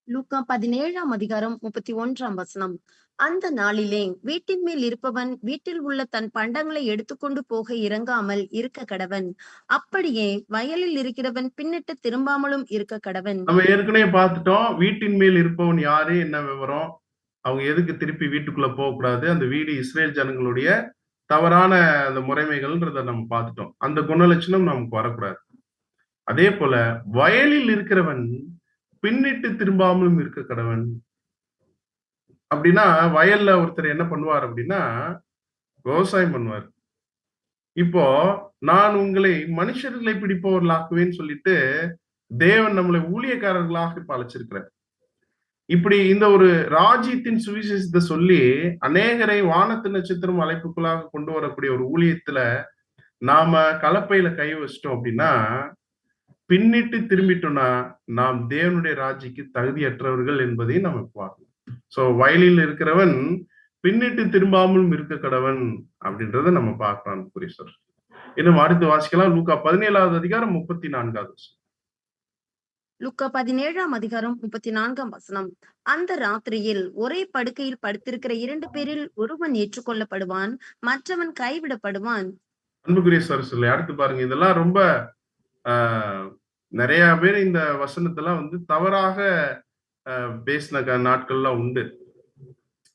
லூக்கா 17ஆம் அதிகாரம் 31ஆம் வசனம். அந்த நாளிலே வீட்டின் மேல் இருப்பவன் வீட்டில் உள்ள தன் பண்டங்களை எடுத்துக்கொண்டு போக இறங்காமல் இருக்க கடவன். அப்படியே வயலில் இருக்கிறவன் பின்னிட்டு திரும்பாமலும் இருக்க கடவன். நம்ம ஏற்கனவே பார்த்துட்டோம். வீட்டின் மேல் இருப்பவன் யாரு, என்ன விவரம், அவங்க எதுக்கு திருப்பி வீட்டுக்குள்ள போகக்கூடாது, அந்த வீடு இஸ்ரேல் ஜனங்களுடைய தவறான அந்த முறைமைகள்ன்றத நம்ம பார்த்துட்டோம். அந்த குணலட்சணம் நமக்கு வரக்கூடாது. அதே போல வயலில் இருக்கிறவன் பின்னிட்டு திரும்பாமலும் இருக்க கடவன். அப்படின்னா வயல்ல ஒருத்தர் என்ன பண்ணுவார் அப்படின்னா, விவசாயம் பண்ணுவார். இப்போ நான் உங்களை மனுஷர்களை பிடிப்பவர்களாக்குவேன்னு சொல்லிட்டு தேவன் நம்மளை ஊழியக்காரர்களாக இப்ப அழைச்சிருக்கிறார். இப்படி இந்த ஒரு ராஜ்யத்தின் சுவிசேஷத்தை சொல்லி அநேகரை வானத்து நட்சத்திரம் அழைப்புக்குள்ளாக கொண்டு வரக்கூடிய ஒரு ஊழியத்துல நாம கலப்பையில கை வச்சிட்டோம் அப்படின்னா, பின்னிட்டு திரும்பிட்டோம்னா நாம் தேவனுடைய ராஜ்யக்கு தகுதியற்றவர்கள் என்பதையும் நம்ம பார்க்கணும். சோ வயலில் இருக்கிறவன் பின்னிட்டு திரும்பாமலும் இருக்க கடவன் அப்படின்றத நம்ம பார்க்கலாம் புரியுது. இன்னும் அடுத்து வாசிக்கலாம். லூக்கா 17வது அதிகாரம் 34வது வசனம். லூக்கா 17ஆம் அதிகாரம் 34ஆம் வசனம். அந்த ராத்திரியில் ஒரே படுக்கையில் படுத்திருக்கிற 2 பேரில் ஒருவன் ஏற்றுக்கொள்ளப்படுவான், மற்றவன் கைவிடப்படுவான். அன்புக்குரிய சரசுல அடுத்து பாருங்க, இதெல்லாம் ரொம்ப நிறைய பேர் இந்த வசனத்தெல்லாம் வந்து தவறாக பேசின நாட்கள்லாம் உண்டு.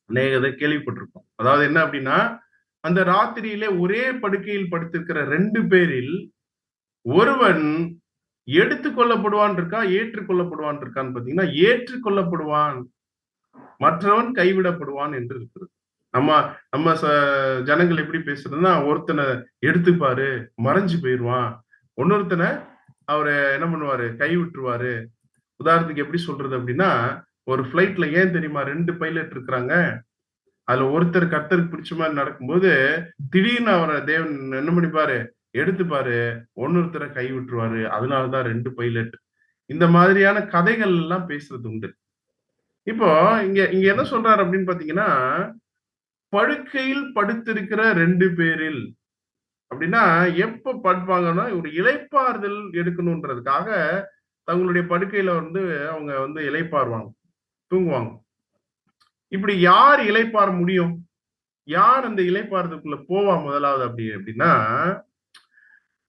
அநேகதை கேள்விப்பட்டிருக்கோம். அதாவது என்ன அப்படின்னா, அந்த ராத்திரியிலே ஒரே படுக்கையில் படுத்திருக்கிற 2 பேரில் ஒருவன் எடுத்துக்கொள்ளப்படுவான் இருக்கா, ஏற்றுக்கொள்ளப்படுவான் இருக்கான்னு பாத்தீங்கன்னா, ஏற்றுக்கொள்ளப்படுவான், மற்றவன் கைவிடப்படுவான் என்று இருக்கிறது. நம்ம நம்ம ஜனங்கள் எப்படி பேசுறதுன்னா, ஒருத்தனை எடுத்துப்பாரு, மறைஞ்சு போயிடுவான், இன்னொருத்தனை அவரு என்ன பண்ணுவாரு, கை விட்டுருவாரு. உதாரணத்துக்கு எப்படி சொல்றது அப்படின்னா, ஒரு பிளைட்ல ஏன் தெரியுமா 2 பைலட் இருக்கிறாங்க, அதுல ஒருத்தர் கர்த்தருக்கு பிடிச்ச மாதிரி நடக்கும்போது திடீர்னு அவரை தேவன் என்ன பண்ணிப்பாரு, எடுத்துப்பாரு, இன்னொருத்தரை கை விட்டுருவாரு. அதனாலதான் 2 பைலட். இந்த மாதிரியான கதைகள் எல்லாம் பேசுறது உண்டு. இப்போ இங்க இங்க என்ன சொல்றாரு அப்படின்னு பாத்தீங்கன்னா, படுக்கையில் படுத்திருக்கிற 2 பேரில் அப்படின்னா எப்ப படுப்பாங்கன்னா, ஒரு இளைப்பாறுதல் எடுக்கணும்ன்றதுக்காக தங்களுடைய படுக்கையில வந்து அவங்க வந்து இளைப்பாறுவாங்க, தூங்குவாங்க. இப்படி யார் இளைப்பாற முடியும், யார் அந்த இளைப்பாறுதலுக்குள்ள போவா முதலாவது அப்படின்னா,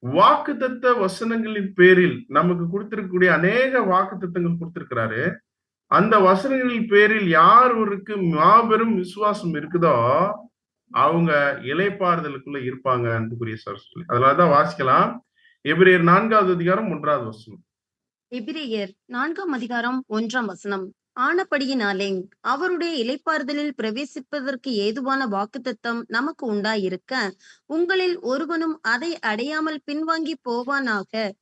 வாக்குத்தத்த வசனங்களின் பேரில் நமக்கு கொடுத்திருக்கக்கூடிய அநேக வாக்குத்தத்தங்கள் கொடுத்திருக்கிறாரு. அந்த வசனங்களின் பேரில் யார் ஒருக்கு மாபெரும் விசுவாசம் இருக்குதோ அவங்க இளைப்பாறுதலுக்குள்ள இருப்பாங்க அன்புக்குரிய சகோதரர்களே. அதனாலதான் வாசிக்கலாம். எபிரேயர் 4வது அதிகாரம் 1வது வசனம். எபிரேயர் 4ஆம் அதிகாரம் 1ஆம் வசனம். ஆனபடியினாலே அவருடைய இளைப்பாறுதலில் பிரவேசிப்பதற்கு ஏதுவான வாக்குத்தத்தம் நமக்கு உண்டாயிருக்க, உங்களில் ஒருவனும் அதை அடையாமல் பின்வாங்கி போவானாக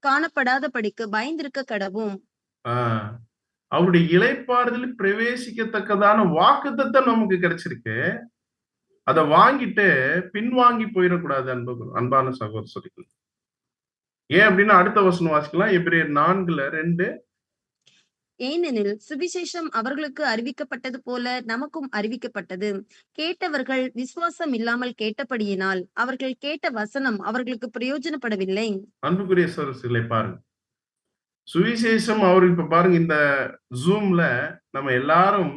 காணப்படாதபடிக்கு பயந்திருக்க கடவும். அவருடைய இளைப்பாறுதலில் பிரவேசிக்கத்தக்கதான வாக்குத்தத்தம் நமக்கு கிடைச்சிருக்கு. அதை வாங்கிட்டு பின்வாங்கி போயிடக்கூடாது அன்பான சகோதரர்கள். ஏன் அப்படின்னா அடுத்த வசனம் வாசிக்கலாம். எபிரேயர் 4:2. ஏனெனில் சுவிசேஷம் அவர்களுக்கு அறிவிக்கப்பட்டது போல நமக்கும் அறிவிக்கப்பட்டது. கேட்டவர்கள் விசுவாசம் இல்லாமல் கேட்டபடியினால் அவர்கள் கேட்ட வசனம் அவர்களுக்கு பிரயோஜனப்படவில்லை. அன்புக்குரிய சகோதரர்களே பாருங்க, சுவிசேஷம் அவர் இப்ப பாருங்க, இந்த ஜூம்ல நம்ம எல்லாரும்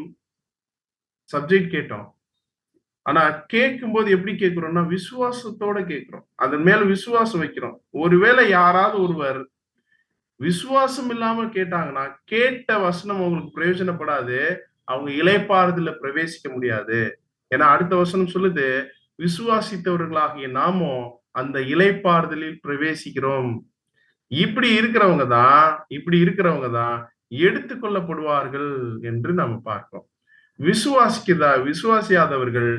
சப்ஜெக்ட் கேட்டோம். ஆனா கேட்கும்போது எப்படி கேட்கிறோம்னா, விசுவாசத்தோட கேட்கிறோம். அதன் மேல விசுவாசம் வைக்கிறோம். ஒருவேளை யாராவது ஒருவர் விசுவாசம் இல்லாம கேட்டாங்கன்னா, கேட்ட வசனம் அவங்களுக்கு பிரயோஜனப்படாது. அவங்க இளைப்பாறுதல்ல பிரவேசிக்க முடியாது. ஏன்னா அடுத்த வசனம் சொல்லுது, விசுவாசித்தவர்களாகிய நாமோ அந்த இளைப்பாறுதலில் பிரவேசிக்கிறோம். இப்படி இருக்கிறவங்க தான் எடுத்துக்கொள்ளப்படுவார்கள் என்று நம்ம பார்க்கிறோம். விசுவாசியாதவர்கள்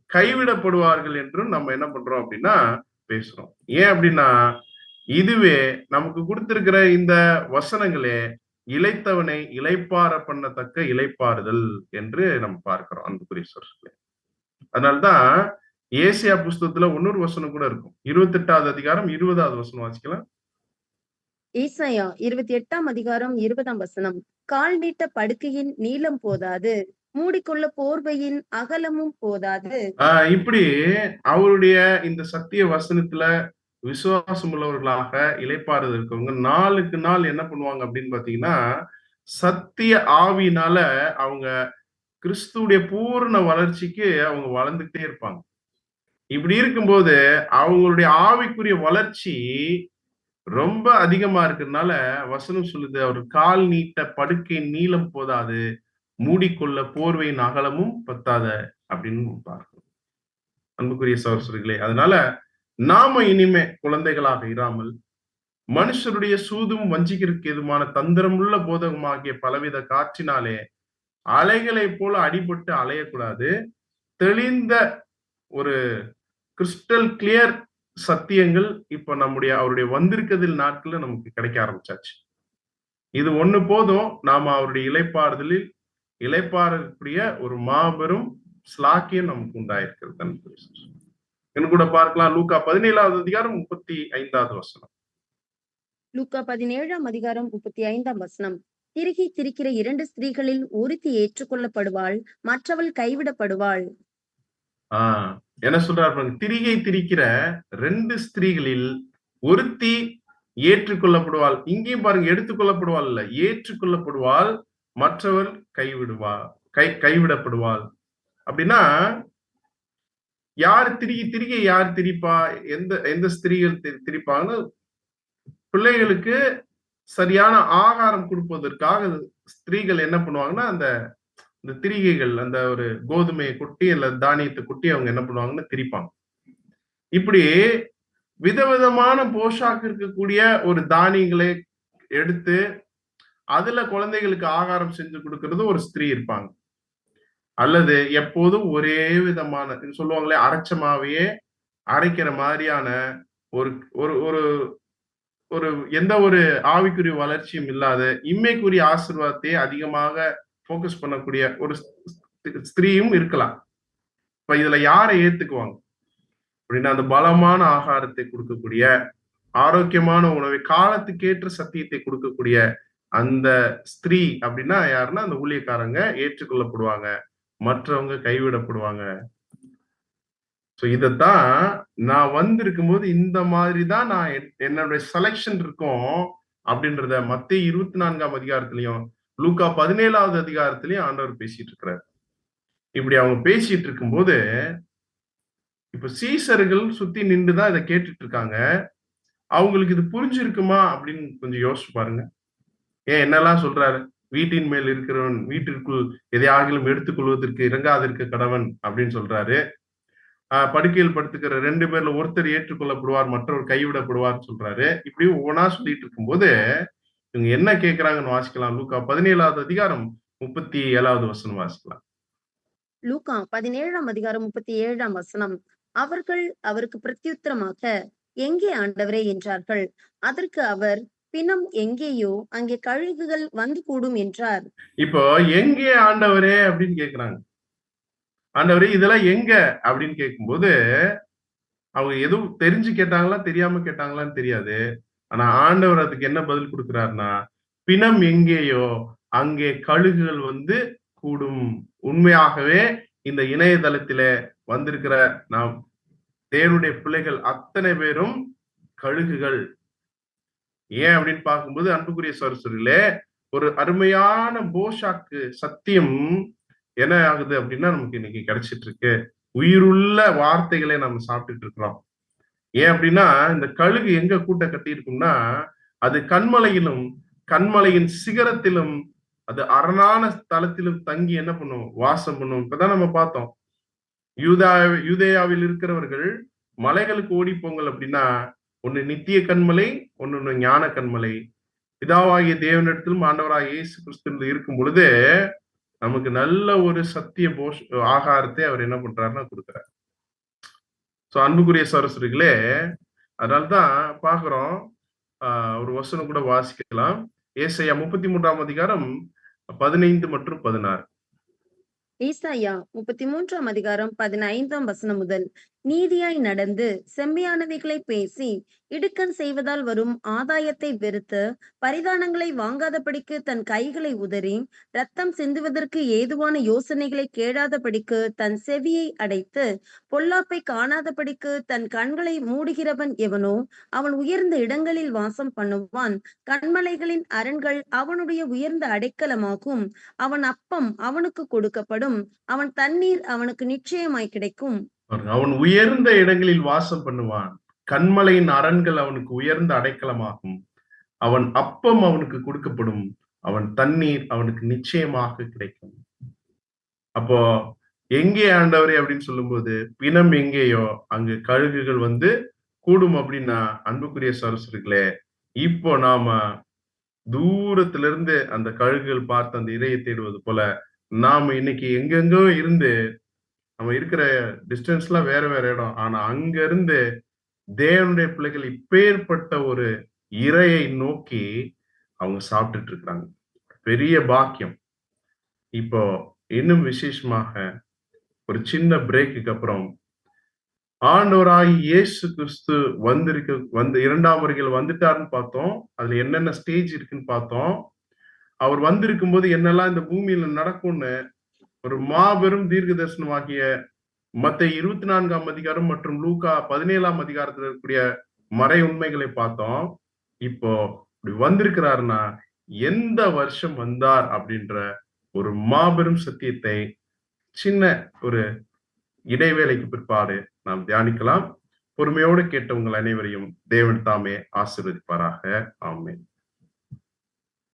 கைவிடப்படுவார்கள் என்றும் நம்ம என்ன பண்றோம் அப்படின்னா பேசுறோம். ஏன் அப்படின்னா, இதுவே நமக்கு கொடுத்திருக்கிற இந்த வசனங்களே இளைத்தவனை இளைப்பாற பண்ணத்தக்க இளைப்பாறுதல் என்று நம்ம பார்க்கிறோம் அன்புக்குரிய சகோதரர்களே. அதனால்தான் ஏசியா புஸ்தகத்துல இன்னொரு வசனம் கூட இருக்கும். 28வது அதிகாரம் 20வது வசனம் வாசிக்கலாம். ஏசாயா 28ஆம் அதிகாரம் 20ஆம் வசனம். கால் நீட்ட படுக்கையின் நீளம் போதாது, மூடிக்கொள்ள போர்வையின் அகலமும் போதாது. இப்படி அவருடைய இந்த சத்திய வசனத்துல விசுவாசம் உள்ளவர்களாக இளைப்பாறுதல் இருக்கவங்க நாளுக்கு நாள் என்ன பண்ணுவாங்க அப்படின்னு பாத்தீங்கன்னா, சத்திய ஆவியினால அவங்க கிறிஸ்துவுடைய பூரண வளர்ச்சிக்கு அவங்க வளர்ந்துகிட்டே இருப்பாங்க. இப்படி இருக்கும்போது அவங்களுடைய ஆவிக்குரிய வளர்ச்சி ரொம்ப அதிகமா இருக்கிறதுனால வசனம் சொல்லுது, அவர் கால் நீட்ட படுக்கை நீளம் போதாது, மூடிக்கொள்ள போர்வையின் அகலமும் பத்தாத அப்படின்னு பார்க்கிறோம் அன்புக்குரிய சகோதரர்களே. அதனால நாம இனிமே குழந்தைகளாக இராமல் மனுஷருடைய சூதும் வஞ்சிக்கிறதுக்கு எதுமான தந்திரமுள்ள போதகமாகிய பலவித காற்றினாலே அலைகளை போல அடிபட்டு அலையக்கூடாது. தெளிந்த ஒரு கிறிஸ்டல் கிளியர் சத்தியங்கள் இப்ப அவருடைய வந்திருக்கிறதில் நாட்கள்ல நமக்கு கிடைக்க ஆரம்பிச்சாச்சு. இது ஒண்ணு போதும், நாம அவருடைய இளைப்பாறுதலில் இளைப்பாறக்கூடிய ஒரு மாபெரும் ஸ்லாக்கியம் நமக்கு உண்டாயிருக்கிறது. இன்னும் கூட பார்க்கலாம், லூக்கா 17வது அதிகாரம் 35வது வசனம். லூக்கா 17ஆம் அதிகாரம் 35ஆம் வசனம். திருகி திரிக்கிற 2 ஸ்திரீகளில் ஒருத்தி ஏற்றுக்கொள்ளப்படுவாள், மற்றவள் கைவிடப்படுவாள். என்ன சொல்றாரு? திரிகை திரிக்கிற 2 ஸ்திரீகளில் ஒருத்தி ஏற்றுக்கொள்ளப்படுவாள். இங்கேயும் பாருங்க, எடுத்துக்கொள்ளப்படுவாள் இல்ல, ஏற்றுக்கொள்ளப்படுவாள், மற்றவள் கைவிடப்படுவாள். அப்படின்னா யார் திரிகை யார் திரிப்பா? எந்த ஸ்திரீகள் திரிப்பாங்கன்னு, பிள்ளைகளுக்கு சரியான ஆகாரம் கொடுப்பதற்காக ஸ்திரீகள் என்ன பண்ணுவாங்கன்னா, இந்த திரிகைகள், அந்த ஒரு கோதுமையை கொட்டி அல்ல தானியத்தை கொட்டி அவங்க என்ன பண்ணுவாங்கன்னா திரிப்பாங்க. இப்படி விதவிதமான போஷாக்கு இருக்கக்கூடிய ஒரு தானியங்களை எடுத்து அதுல குழந்தைகளுக்கு ஆகாரம் செஞ்சு கொடுக்கறது ஒரு ஸ்திரீ இருப்பாங்க. அல்லது எப்போதும் ஒரே விதமான சொல்லுவாங்களே, அரைச்சமாவையே அரைக்கிற மாதிரியான ஒரு ஒரு ஒரு எந்த ஒரு ஆவிக்குரிய வளர்ச்சியும் இல்லாத இம்மைக்குரிய ஆசீர்வாதத்தையே அதிகமாக போக்கஸ் பண்ணக்கூடிய ஒரு ஸ்திரீயும் இருக்கலாம். இப்ப இதுல யாரை ஏத்துக்குவாங்க அப்படின்னா, அந்த பலமான ஆகாரத்தை கொடுக்கக்கூடிய, ஆரோக்கியமான உணவை, காலத்துக்கேற்ற சத்தியத்தை கொடுக்கக்கூடிய அந்த ஸ்திரீ அப்படின்னா யாருன்னா அந்த ஊழியக்காரங்க ஏற்றுக்கொள்ளப்படுவாங்க, மற்றவங்க கைவிடப்படுவாங்க. இதத்தான் நான் வந்திருக்கும் போது இந்த மாதிரிதான் நான் என்னுடைய செலக்ஷன் இருக்கும் அப்படின்றத மத்தேயு 24ஆம் அதிகாரத்திலையும் லூக்கா 17வது அதிகாரத்திலையும் ஆண்டவர் பேசிட்டு இருக்கிறார். இப்படி அவங்க பேசிட்டு இருக்கும்போது இப்ப சீசர்கள் சுத்தி நின்றுதான் இதை கேட்டுட்டு இருக்காங்க. அவங்களுக்கு இது புரிஞ்சிருக்குமா அப்படின்னு கொஞ்சம் யோசிச்சு பாருங்க. ஏன் என்னெல்லாம் சொல்றாரு? வீட்டின் மேல் இருக்கிறவன் வீட்டிற்குள் எதையாகிலும் எடுத்துக்கொள்வதற்கு இறங்காதிருக்க கடவன் அப்படின்னு சொல்றாரு. படுக்கையில் படுத்துக்கிற 2 பேர்ல ஒருத்தர் ஏற்றுக்கொள்ளப்படுவார், மற்றவர் கைவிடப்படுவார் சொல்றாரு. இப்படி ஒவ்வொன்னா சொல்லிட்டு இருக்கும்போது இவங்க என்ன கேட்கிறாங்கன்னு வாசிக்கலாம். லூக்கா 17வது அதிகாரம் 37வது வசனம் வாசிக்கலாம். லூக்கா 17ஆம் அதிகாரம் 37ஆம் வசனம். அவர்கள் அவருக்கு பிரத்யுத்தரமாக, எங்கே ஆண்டவரே என்றார்கள். அதற்கு அவர், பிணம் எங்கேயோ அங்கே கழுகுகள் வந்து கூடும் என்றார். இப்போ எங்கே ஆண்டவரே அப்படின்னு கேக்குறாங்க. ஆண்டவரே இதெல்லாம் எங்க அப்படின்னு கேட்கும்போது அவங்க எதுவும் தெரிஞ்சு கேட்டாங்களா தெரியாம கேட்டாங்களான்னு தெரியாது. ஆனா ஆண்டவர் அதுக்கு என்ன பதில் கொடுக்கிறாருன்னா, பிணம் எங்கேயோ அங்கே கழுகுகள் வந்து கூடும். உண்மையாகவே இந்த இணையதளத்தில வந்திருக்கிற நாம் தேவனுடைய பிள்ளைகள் அத்தனை பேரும் கழுகுகள். ஏன் அப்படின்னு பார்க்கும்போது, அன்புக்குரிய சகோதரர்களே, ஒரு அருமையான போஷாக்கு சத்தியம் என்ன ஆகுது அப்படின்னா நமக்கு இன்னைக்கு கிடைச்சிட்டு இருக்கு. உயிருள்ள வார்த்தைகளை நம்ம சாப்பிட்டுட்டு இருக்கிறோம். ஏன் அப்படின்னா இந்த கழுகு எங்க கூட்ட கட்டி இருக்கும்னா, அது கன்மலையிலும் கன்மலையின் சிகரத்திலும் அது அரணான ஸ்தலத்திலும் தங்கி என்ன பண்ணும், வாசம் பண்ணும். இப்பதான் நம்ம பார்த்தோம். யூதேயாவில் இருக்கிறவர்கள் மலைகளுக்கு ஓடி போங்கள் அப்படின்னா, ஒண்ணு நித்திய கன்மலை, ஒண்ணு ஞான கன்மலை. பிதாவாகிய தேவனிடத்திலும் ஆண்டவராகிய இயேசு கிறிஸ்துவில் இருக்கும் பொழுது நமக்கு நல்ல ஒரு சத்திய ஆகாரத்தை அவர் என்ன பண்றாருன்னா கொடுக்கிறார். சோ அன்புக்குரிய சகோதரர்களே, அதனால்தான் பாக்குறோம், ஒரு வசனம் கூட வாசிக்கலாம். ஏசாயா 33ஆம் அதிகாரம் 15 மற்றும் 16. ஏசாயா 33ஆம் அதிகாரம் 15ஆம் வசனம் முதல். நீதியாய் நடந்து செம்மையானவைகளை பேசி இடுக்கண் செய்வதால் வரும் ஆதாயத்தை வெறுத்து பரிதானங்களை வாங்காதபடிக்கு தன் கைகளை உதறி ரத்தம் சிந்துவதற்கு ஏதுவான யோசனைகளை கேளாதபடிக்கு தன் செவியை அடைத்து பொல்லாப்பை காணாதபடிக்கு தன் கண்களை மூடுகிறவன் எவனோ அவன் உயர்ந்த இடங்களில் வாசம் பண்ணுவான். கண்மலைகளின் அரண்கள் அவனுடைய உயர்ந்த அடைக்கலமாகும். அவன் அப்பம் அவனுக்கு கொடுக்கப்படும், அவன் தண்ணீர் அவனுக்கு நிச்சயமாய் கிடைக்கும். அவன் உயர்ந்த இடங்களில் வாசம் பண்ணுவான். கண்மலையின் அரண்கள் அவனுக்கு உயர்ந்த அடைக்கலமாகும். அவன் அப்பம் அவனுக்கு கொடுக்கப்படும், அவன் தண்ணீர் அவனுக்கு நிச்சயமாக கிடைக்கும். அப்போ எங்கே ஆண்டவரே அப்படின்னு சொல்லும்போது, பிணம் எங்கேயோ அங்கு கழுகுகள் வந்து கூடும் அப்படின்னா, அன்புக்குரிய சகோதரர்களே, இப்போ நாம தூரத்திலிருந்து அந்த கழுகுகள் பார்த்து அந்த இரையை தேடுவது போல, நாம இன்னைக்கு எங்கெங்கோ இருந்து நம்ம இருக்கிற டிஸ்டன்ஸ்லாம் வேற வேற இடம். ஆனா அங்க இருந்து தேவனுடைய பிள்ளைகள் இப்பேற்பட்ட ஒரு இரையை நோக்கி அவங்க சாப்பிட்டுட்டு இருக்காங்க. பெரிய பாக்கியம். இப்போ இன்னும் விசேஷமாக ஒரு சின்ன பிரேக்குக்கு அப்புறம் ஆண்டவராய் இயேசு கிறிஸ்து வந்து இரண்டாம் வருகையில் வந்துட்டாருன்னு பார்த்தோம். அதுல என்னென்ன ஸ்டேஜ் இருக்குன்னு பார்த்தோம். அவர் வந்திருக்கும் போது என்னெல்லாம் இந்த பூமியில நடக்கும்னு ஒரு மாபெரும் தீர்க்க தரிசனமாகிய மத்தேயு 24ஆம் அதிகாரம் மற்றும் லூக்கா 17ஆம் அதிகாரத்தில் இருக்கக்கூடிய மறை உண்மைகளை பார்த்தோம். இப்போ இப்படி வந்திருக்கிறாருன்னா எந்த வருஷம் வந்தார் அப்படின்ற ஒரு மாபெரும் சத்தியத்தை சின்ன ஒரு இடைவேளைக்கு பிற்பாடு நாம் தியானிக்கலாம். பொறுமையோடு கேட்ட உங்கள் அனைவரையும் தேவன் தாமே ஆசீர்வதிப்பாராக. ஆமென்.